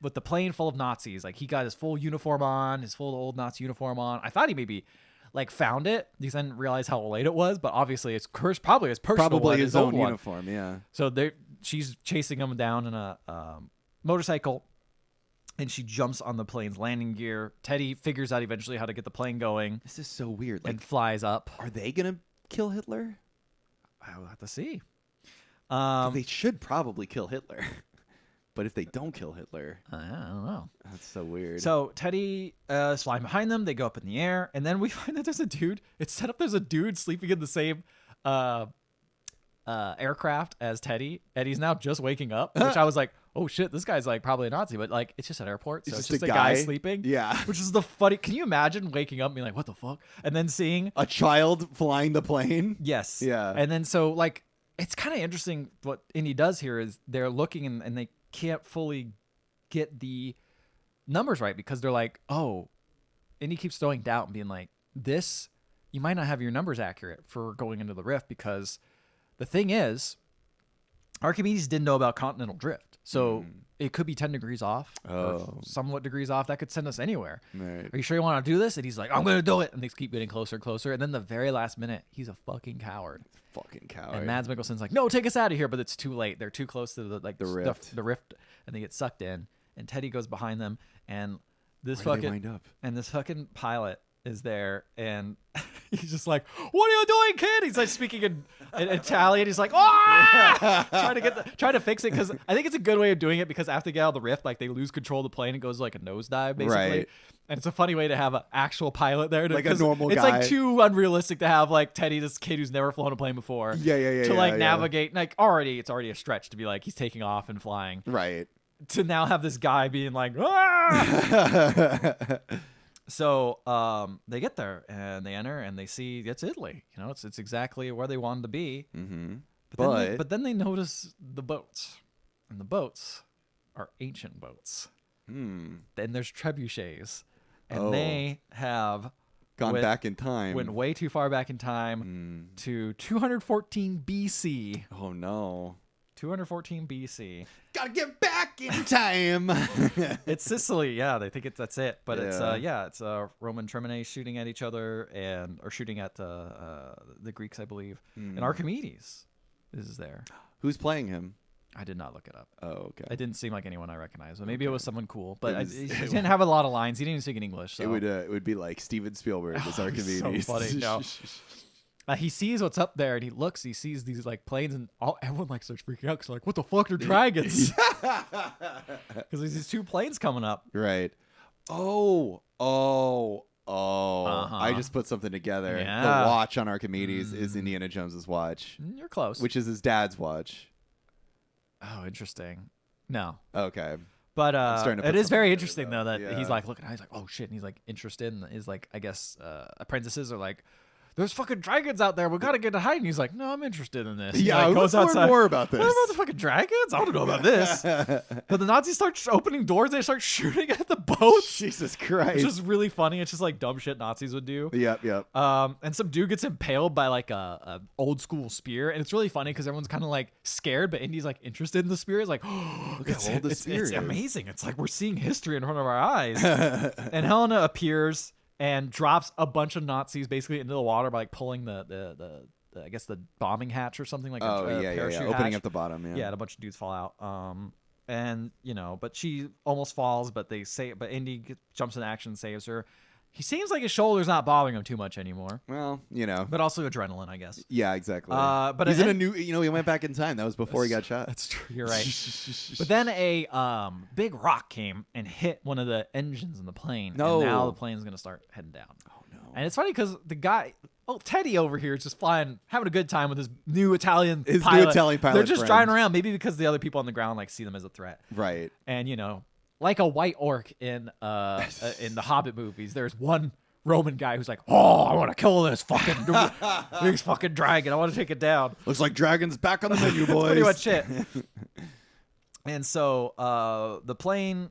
with the plane full of Nazis, like he got his full uniform on, his full old Nazi uniform on. I thought he maybe like found it because I didn't realize how late it was, but obviously it's probably his personal one, his own one. uniform. Yeah. So she's chasing him down in a motorcycle, and she jumps on the plane's landing gear. Teddy figures out eventually how to get the plane going. This is so weird. And Like, flies up. are they gonna kill Hitler? I'll have to see. They should probably kill Hitler. But if they don't kill Hitler, I don't know. that's so weird. So Teddy is flying behind them. They go up in the air, and then we find that there's a dude. It's set up. There's a dude sleeping in the same aircraft as Teddy, and he's now just waking up. Which I was like, oh shit, this guy's like probably a Nazi, but like it's just an airport, so it's just a guy sleeping. Yeah. Which is the funny. Can you imagine waking up and being like, what the fuck? And then seeing a child flying the plane? Yes. Yeah. And then so like it's kind of interesting what Indy does here is they're looking and they can't fully get the numbers right because they're like, oh, Indy keeps throwing doubt and being like, this, you might not have your numbers accurate for going into the rift because the thing is, Archimedes didn't know about continental drift. So it could be 10 degrees off or somewhat degrees off. That could send us anywhere. Right. Are you sure you want to do this? And he's like, I'm going to do it. And they keep getting closer and closer. And then the very last minute, he's a fucking coward. Fucking coward. And Mads Mikkelsen's like, no, take us out of here. But it's too late. They're too close to the rift. The rift, and they get sucked in. And Teddy goes behind them. And this fucking pilot is there, and he's just like, "What are you doing, kid?" He's like speaking in Italian. He's like, "Ah!" trying to fix it because I think it's a good way of doing it because after they get out of the rift, like they lose control of the plane and goes like a nosedive basically. Right. And it's a funny way to have an actual pilot there, like a normal guy. It's like too unrealistic to have like Teddy, this kid who's never flown a plane before, navigate. Like it's already a stretch to be like he's taking off and flying. Right. To now have this guy being like, "Ah!" So they get there and they enter and they see it's Italy. You know, it's exactly where they wanted to be. Mm-hmm. But then they notice the boats, and the boats are ancient boats. Then there's trebuchets, and they have gone back in time. Went way too far back in time to 214 BC. Oh no. 214 BC. Gotta get back in time. It's Sicily, yeah. They think that's it, but it's Roman Termini shooting at each other or shooting at the Greeks, I believe. And Archimedes is there. Who's playing him? I did not look it up. Oh, okay. It didn't seem like anyone I recognized, but maybe it was someone cool. But he didn't have a lot of lines. He didn't even speak in English. So. It would be like Steven Spielberg as Archimedes. So funny. No. He sees what's up there, and he looks. He sees these like planes, and everyone like starts freaking out because like, what the fuck are dragons? Because there's these two planes coming up. Right. Oh. I just put something together. Yeah. The watch on Archimedes is Indiana Jones's watch. You're close. Which is his dad's watch. Oh, interesting. No. Okay. But it is very interesting though that yeah. He's like looking. He's like, oh shit, and he's like interested in his like I guess apprentices are like, there's fucking dragons out there. We gotta get to hide. And he's like, no, I'm interested in this. Yeah, goes let's learn more about this. What about the fucking dragons? I don't know about this. But the Nazis start opening doors. They start shooting at the boats. Jesus Christ. It's just really funny. It's just like dumb shit Nazis would do. Yep. And some dude gets impaled by like a old school spear. And it's really funny because everyone's kind of like scared, but Indy's like interested in the spear. It's like, oh, look how old the spear is. It's amazing. It's like we're seeing history in front of our eyes. And Helena appears and drops a bunch of Nazis basically into the water by like pulling the I guess the bombing hatch or something like parachute hatch. Opening up the bottom, yeah, and a bunch of dudes fall out. And you know, but she almost falls, but Indy jumps in action and saves her. He seems like his shoulder's not bothering him too much anymore. Well, you know. But also adrenaline, I guess. Yeah, exactly. But he's in a new, he went back in time. That was before he got shot. That's true. You're right. But then a big rock came and hit one of the engines in the plane. No. And now the plane's going to start heading down. Oh, no. And it's funny because the guy, Teddy over here is just flying, having a good time with his new Italian pilot. New Italian pilot They're just friend. driving around, maybe because the other people on the ground like see them as a threat. Right. And, you know, like a white orc in the Hobbit movies, there's one Roman guy who's like, oh, I want to kill this fucking dragon. I want to take it down. Looks like dragon's back on the menu, boys. Pretty much it. And so the plane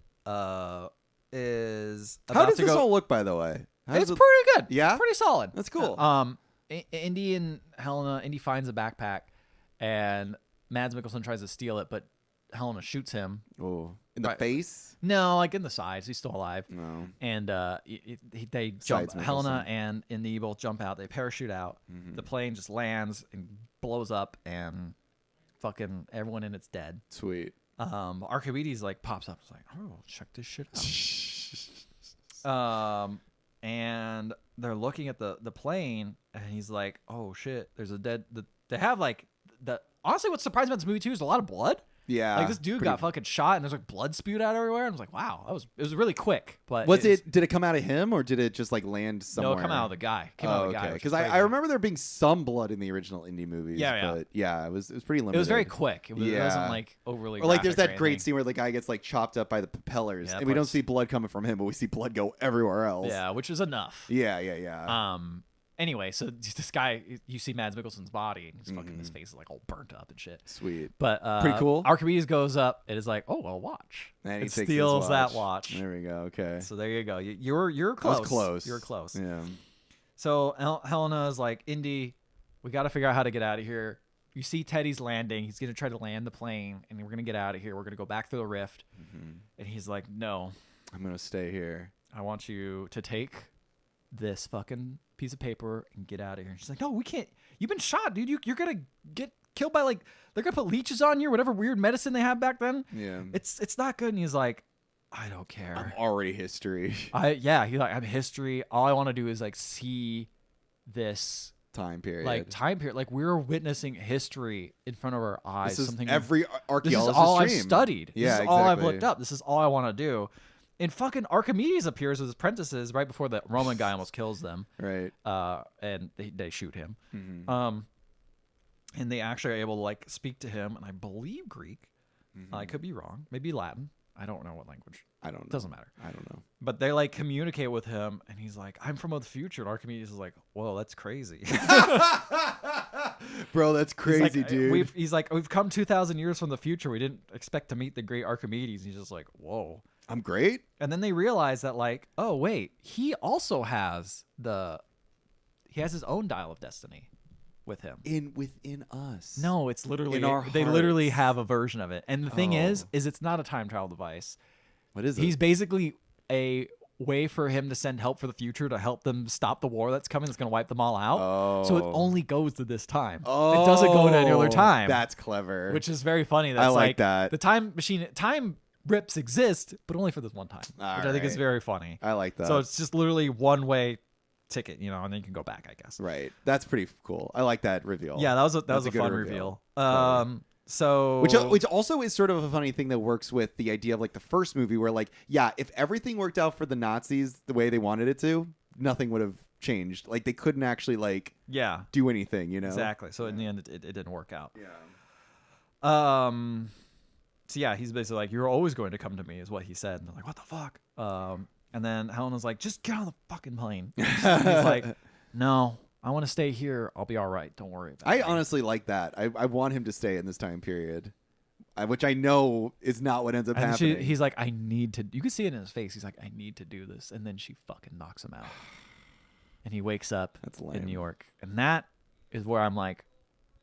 is about How does to this go. all look, by the way? It's pretty good. Yeah? Pretty solid. That's cool. Indy and Helena, Indy finds a backpack, and Mads Mikkelsen tries to steal it, but Helena shoots him. Oh, in the face? No, like in the sides. He's still alive. No. And they jump. Helena and Indy both jump out. They parachute out. Mm-hmm. The plane just lands and blows up, and fucking everyone in it's dead. Sweet. Archimedes like pops up. It's like, oh, check this shit out. And they're looking at the plane, and he's like, oh shit, there's a dead. They have like honestly, what's surprising about this movie too is a lot of blood. Yeah, Like this dude got fucking shot and there's like blood spewed out everywhere. And I was like, wow, it was really quick. But did it come out of him or did it just like land somewhere? No, come out of the guy. Came out of the guy. Because I remember there being some blood in the original Indy movies. Yeah. But yeah, it was pretty limited. It was very quick. It wasn't like overly. Or like there's graphic that or great anything. scene where the guy gets like chopped up by the propellers, Yeah, and we don't see blood coming from him, but we see blood go everywhere else. Yeah, which is enough. Yeah. Anyway, so this guy, you see Mads Mikkelsen's body, and he's fucking his face is like all burnt up and shit. Sweet, but pretty cool. Archimedes goes up. It is like, oh well, watch. And he it takes steals his that watch. There we go. Okay. So there you go. You're close. I was close. You're close. Yeah. So Helena is like, Indy, we got to figure out how to get out of here. You see Teddy's landing. He's gonna try to land the plane, and we're gonna get out of here. We're gonna go back through the rift. And he's like, no, I'm gonna stay here. I want you to take this fucking piece of paper and get out of here. And she's like, no, we can't. You've been shot, dude. You're gonna get killed by like they're gonna put leeches on you, or whatever weird medicine they have back then. Yeah, it's not good. And he's like, I don't care. I'm already history. He's like, I'm history. All I want to do is like see this time period. Like we're witnessing history in front of our eyes. This is something every archaeologist's This is all dream. I've studied. Yeah, this is all I've looked up. This is all I want to do. And fucking Archimedes appears with his apprentices right before the Roman guy almost kills them. Right. And they shoot him. Mm-hmm. And they actually are able to like speak to him, and I believe Greek. I could be wrong. Maybe Latin. I don't know what language. I don't know. Doesn't matter. I don't know. But they like communicate with him, and he's like, I'm from the future. And Archimedes is like, whoa, that's crazy. Bro, that's crazy, dude. We've come 2,000 years from the future. We didn't expect to meet the great Archimedes. He's just like, whoa. I'm great. And then they realize that like, oh wait, he also has his own dial of destiny with him. Within us. No, it's literally in our they hearts. literally have a version of it. And the thing is it's not a time travel device. What is it? He's basically a way for him to send help for the future to help them stop the war that's coming that's going to wipe them all out. So it only goes to this time. It doesn't go to any other time. That's clever. Which is very funny. That's I like that. The time rips exist, but only for this one time, which I think is very funny. I like that. So it's just literally one way ticket, and then you can go back, I guess. Right. That's pretty cool. I like that reveal. Yeah, that was a good fun reveal. So which also is sort of a funny thing that works with the idea of like the first movie where like, yeah, if everything worked out for the Nazis the way they wanted it to, nothing would have changed. Like they couldn't actually like do anything, Exactly. So in the end it didn't work out. Yeah. So yeah, he's basically like, you're always going to come to me, is what he said. And they're like, what the fuck? And then Helena's like, just get on the fucking plane. He's like, no, I want to stay here. I'll be all right. Don't worry about it. I honestly like that. I want him to stay in this time period, which I know is not what ends up happening. He's like, I need to. You can see it in his face. He's like, I need to do this. And then she fucking knocks him out. And he wakes up in New York. And that is where I'm like,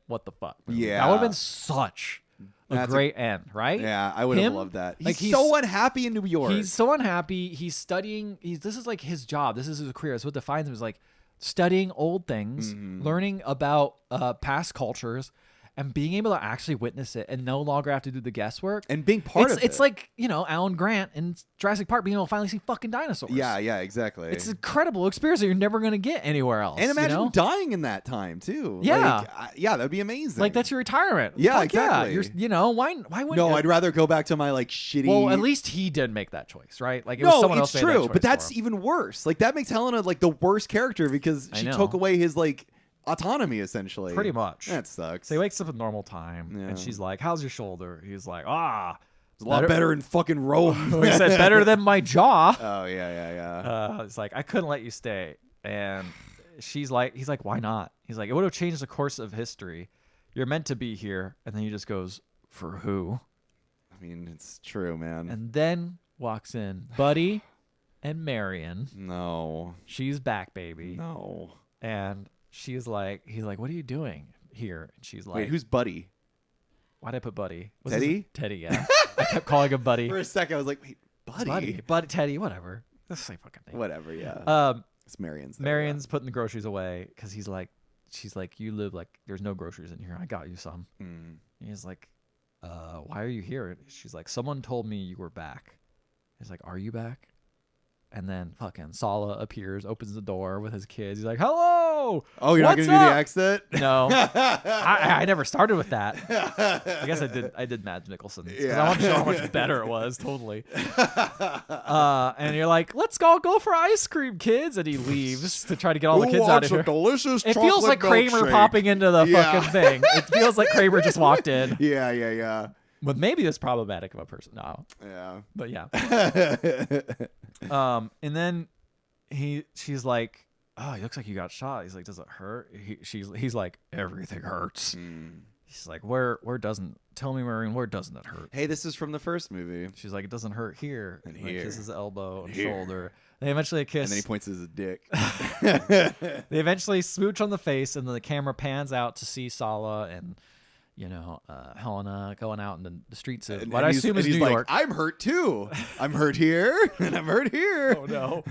what the fuck? Yeah. That would have been such a great end, right? Yeah, I would have loved that. Like, he's so unhappy in New York. He's so unhappy. He's studying. This is like his job. This is his career. It's what defines him. Is like studying old things, learning about past cultures, and being able to actually witness it and no longer have to do the guesswork. And being part of it. It's like, Alan Grant in Jurassic Park being able to finally see fucking dinosaurs. Yeah, exactly. It's an incredible experience that you're never going to get anywhere else. And imagine dying in that time, too. Yeah. That'd be amazing. Like, that's your retirement. Yeah, Fuck exactly. Yeah. Why wouldn't No, I'd rather go back to my, like, shitty... Well, at least he did make that choice, right? Like, it was someone else made that choice. No, it's true, but that's even worse. Like, that makes Helena, like, the worst character because she took away his, like... autonomy, essentially. Pretty much. That sucks. So he wakes up at normal time, and she's like, how's your shoulder? He's like, it's a lot better in fucking Rome. He said, better than my jaw. Oh, yeah. It's like, I couldn't let you stay. And he's like, why not? He's like, it would have changed the course of history. You're meant to be here. And then he just goes, for who? I mean, it's true, man. And then walks in Buddy and Marion. No. She's back, baby. No. And he's like, what are you doing here? And she's like, wait, who's Buddy? Why'd I put Buddy? Teddy? Teddy, yeah. I kept calling him Buddy. For a second, I was like, wait, Buddy? Teddy, whatever. That's the same fucking thing. Whatever, yeah. It's Marion's there. Marion's putting the groceries away because she's like, you live like, there's no groceries in here. I got you some. And he's like, why are you here? She's like, someone told me you were back. He's like, are you back? And then fucking Sala appears, opens the door with his kids. He's like, hello! yo. Oh, you're what's not gonna up? do the accent? No, I never started with that. I guess I did Mads Mikkelsen because I want to show how much better it was. Totally. And you're like, let's go for ice cream, kids, and he leaves to try to get all the kids out of here. Delicious It feels like Kramer popping into the fucking thing. It feels like Kramer just walked in. Yeah. But maybe this problematic of a person. No. Yeah. But yeah. And then she's like, oh, he looks like you got shot. He's like, does it hurt? He's like, everything hurts. He's like, where doesn't, tell me, Marion, where doesn't it hurt? Hey, this is from the first movie. She's like, it doesn't hurt here. And like, here. kisses the elbow and Here. shoulder. They eventually kiss. And then he points at his dick. They eventually smooch on the face, and then the camera pans out to see Sala and, Helena going out in the streets of what I assume is New York. I'm hurt too. I'm hurt here, and I'm hurt here. Oh no.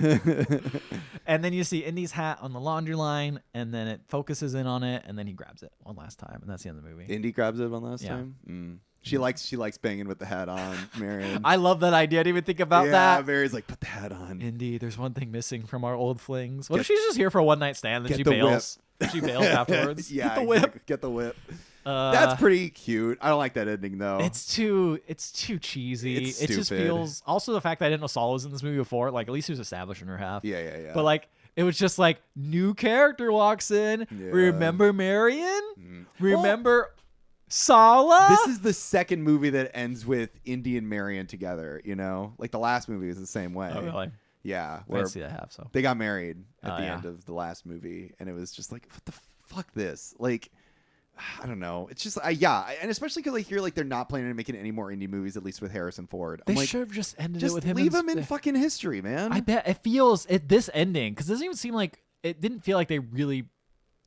And then you see Indy's hat on the laundry line, and then it focuses in on it, and then he grabs it one last time, and that's the end of the movie. Indy grabs it one last time. She likes banging with the hat on, Marion. I love that idea. I didn't even think about that. Mary's like, put the hat on. Indy, there's one thing missing from our old flings. What if she's just here for a one night stand, then she the bails? She bails afterwards. Yeah, Get the whip. exactly. Get the whip. That's pretty cute. I don't like that ending though. It's too cheesy. It's it just stupid. feels. Also, the fact that I didn't know Saul was in this movie before, like at least he was established in her half. Yeah. But like, it was just like new character walks in. Yeah. Remember Marion? Remember Sala? This is the second movie that ends with Indy and Marion together. Like the last movie was the same way. Oh really? Yeah, I didn't see that half. So they got married at the yeah. end of the last movie, and it was just like, what the fuck this? Like, I don't know. It's just, and especially because I hear like they're not planning on making any more indie movies, at least with Harrison Ford. they I'm like, should have just ended just it with him. leave him in fucking history, man. I bet it feels this ending because it doesn't even seem like it didn't feel like they really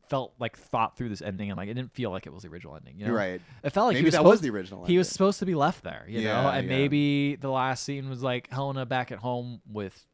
felt like thought through this ending, and like it didn't feel like it was the original ending. You're right. It felt like Maybe that was the original. He was supposed to be left there, Yeah, know, and yeah. maybe the last scene was like Helena back at home with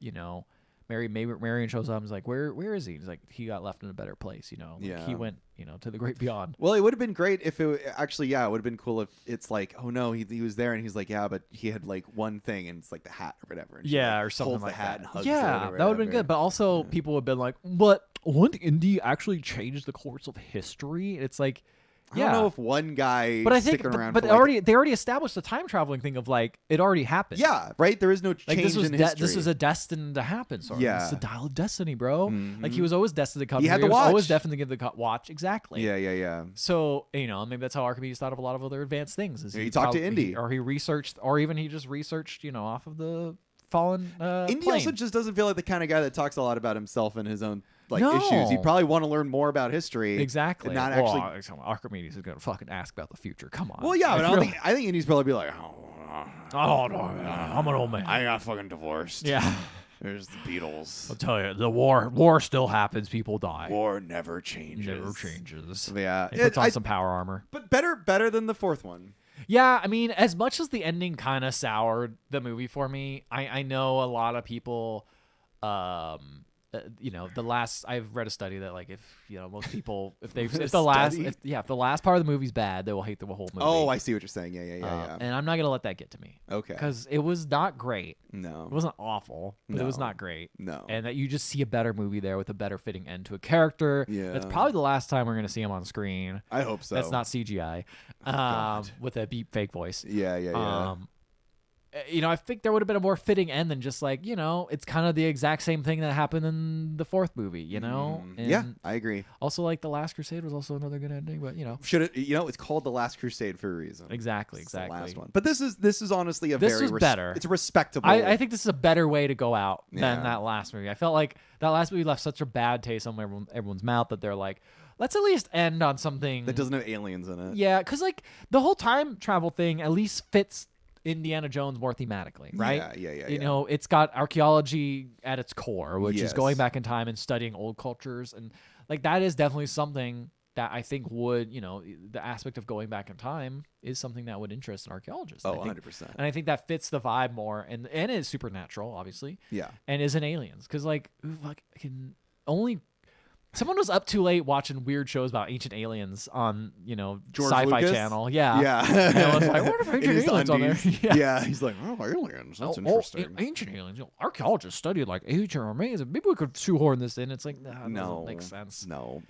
Marion shows up and is like, where is he? He's like, he got left in a better place, Like, Yeah. he went, to the great beyond. Well, it would have been great if it actually, it would have been cool if it's like, oh no, he was there, and he's like, yeah, but he had like one thing, and it's like the hat or whatever. And she, Yeah, like, or something holds like the hat that. And hugs Yeah, it or that would have been whatever. good. But also, people would have been like, but wouldn't Indy actually change the course of history? And it's like, I don't know if one guy but I think, sticking around but for like, they already established the time traveling thing of like it already happened. yeah, right. There is no Like change in history. this was a destined to happen. Sort of. Yeah. It's the dial of destiny, bro. Mhm. Like he was always destined to come. He had here. the was always watch. destined to give the watch. Exactly. Yeah. So maybe that's how Archimedes thought of a lot of other advanced things. Is Yeah, he talked to Indy. or he researched, or even he just researched, off of the fallen. Indy plane. also just doesn't feel like the kind of guy that talks a lot about himself and his own No. issues. He'd probably want to learn more about history. Exactly. And not Well, actually. Archimedes is gonna fucking ask about the future. Come on. Well, yeah, but Like, I think Indy's probably be like, Oh no, I'm an old man. I got fucking divorced. Yeah. There's the Beatles. I'll tell you, the war still happens. People die. War never changes. Never changes. Yeah, He puts on some power armor. but better than the fourth one. Yeah, I mean, as much as the ending kind of soured the movie for me, I know a lot of people, the last, I've read a study that like if most people if the last part of the movie's bad, they will hate the whole movie. Oh, I see what you're saying. Yeah. And I'm not gonna let that get to me. Okay. Because it was not great. No. It wasn't awful, but it was No. not great. No. And that you just see a better movie there with a better fitting end to a character. Yeah. That's probably the last time we're gonna see him on screen. I hope so. That's not CGI. God. With a beep fake voice. Yeah. I think there would have been a more fitting end than just like, it's kind of the exact same thing that happened in the fourth movie, And Yeah, I agree. Also, like The Last Crusade was also another good ending, but Should it? It's called The Last Crusade for a reason. Exactly. It's the last one. But this is honestly This very was better. It's respectable. I think this is a better way to go out than Yeah. that last movie. I felt like that last movie left such a bad taste on everyone's mouth that they're like, let's at least end on something that doesn't have aliens in it. Yeah, because like the whole time travel thing at least fits Indiana Jones more thematically, right? Yeah. It's got archaeology at its core, which is Yes. going back in time and studying old cultures, and like that is definitely something that I think would, the aspect of going back in time is something that would interest an archaeologist. Oh, I think, 100%. And I think that fits the vibe more, and is supernatural, obviously. Yeah. And isn't aliens, because like fucking only Someone was up too late watching weird shows about ancient aliens on, George Sci-Fi Lucas? Channel. Yeah. Yeah. And I was like, what if In ancient his aliens on there? undies. Yeah. He's like, oh, aliens. That's interesting. Ancient aliens. Archaeologists studied like ancient remains, and maybe we could shoehorn this in. It's like, nah, it doesn't make sense. No.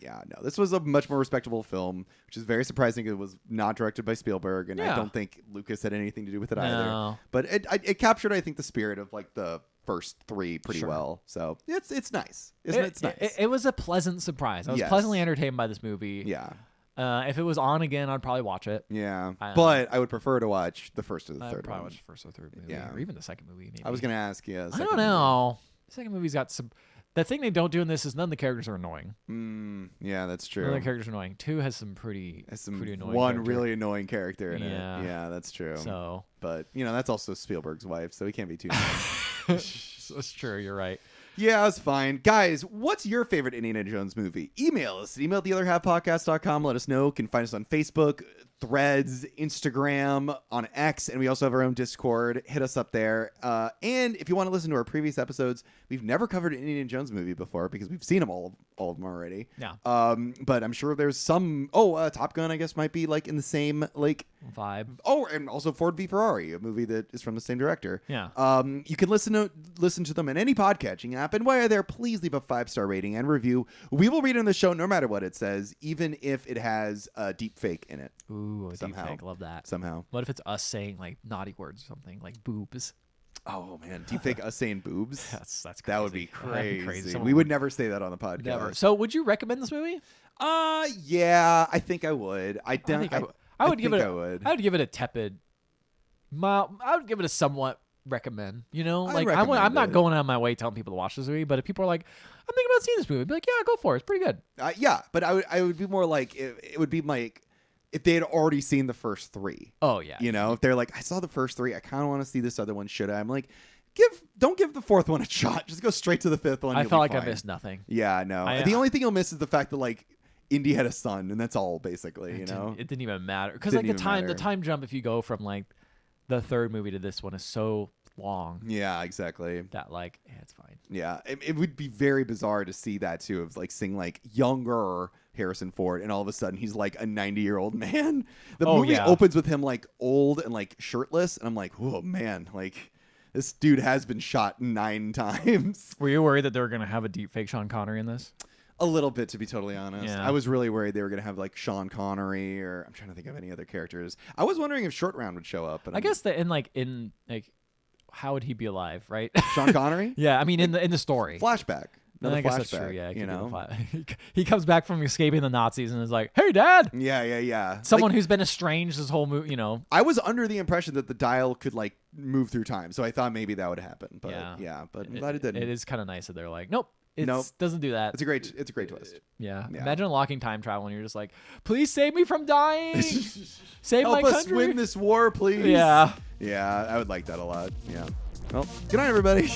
This was a much more respectable film, which is very surprising. It was not directed by Spielberg, and I don't think Lucas had anything to do with it either. But it captured, I think, the spirit of like the first three pretty well. So it's nice. It's nice. It was a pleasant surprise. I was pleasantly entertained by this movie. Yeah. If it was on again, I'd probably watch it. Yeah. But I would prefer to watch the first or the third I'd probably one. watch the first or third movie. Yeah. Or even the second movie, maybe. I was going to ask, I don't know. The second movie's got some... The thing they don't do in this is none of the characters are annoying. Yeah, that's true. None of the characters are annoying. 2 has some pretty annoying one character. really annoying character in it. Yeah. Yeah, that's true. So... But, that's also Spielberg's wife, so he can't be too nice. That's true. You're right. Yeah, it's fine. Guys, what's your favorite Indiana Jones movie? Email us at email@theotherhalfpodcast.com. Let us know. You can find us on Facebook, Threads, Instagram, on X, and we also have our own Discord. Hit us up there. And if you want to listen to our previous episodes, we've never covered an Indiana Jones movie before because we've seen them all of them already. Yeah. But I'm sure there's some... Top Gun, I guess, might be like in the same like vibe. Oh, and also Ford v Ferrari, a movie that is from the same director. Yeah. You can listen to them in any podcatching app, and while you're there, please leave a 5-star rating and review. We will read it on the show no matter what it says, even if it has a deep fake in it. Ooh, a somehow. deep fake. Love that. Somehow. What if it's us saying like naughty words or something, like boobs? Oh man, deep fake us saying boobs. That's crazy. That would be That'd crazy. We would never say that on the podcast. Never. So, would you recommend this movie? Yeah, I think I would. I would give it a tepid. I would give it a somewhat recommend. I'd I'm not it. going out of my way telling people to watch this movie, but if people are like, I'm thinking about seeing this movie, I'd be like, yeah, go for it. It's pretty good. Yeah, but I would be more like it would be like if they had already seen the first 3. Oh yeah. If they're like, I saw the first 3, I kind of want to see this other one. Should I? I'm like, don't give the 4th one a shot. Just go straight to the 5th one. I You'll felt be like I fine. missed nothing. Yeah, no. The only thing you'll miss is the fact that like Indy had a son, and that's all basically. It didn't even matter because Didn't like the even matter. time jump if you go from like the third movie to this one is so long. Yeah, exactly. That like it's fine. Yeah, it would be very bizarre to see that too, of like seeing like younger Harrison Ford, and all of a sudden he's like a 90-year-old man. The movie opens with him like old and like shirtless, and I'm like, oh man, like this dude has been shot 9 times. Were you worried that they were gonna have a deep fake Sean Connery in this? A little bit, to be totally honest. Yeah. I was really worried they were going to have like Sean Connery, or I'm trying to think of any other characters. I was wondering if Short Round would show up. But I guess that in how would he be alive, right? Sean Connery? Yeah, I mean in the story. Flashback. I guess that's flashback, true. Yeah, you know. He comes back from escaping the Nazis and is like, "Hey, Dad." Yeah. Someone like, who's been estranged this whole movie. I was under the impression that the dial could like move through time, so I thought maybe that would happen. But but I'm glad it didn't. It is kind of nice that they're like, nope. It doesn't do that. It's a great twist. Yeah. Imagine unlocking time travel and you're just like, please save me from dying. Save Help my us country. win this war, please. Yeah. Yeah, I would like that a lot. Yeah. Well, good night, everybody.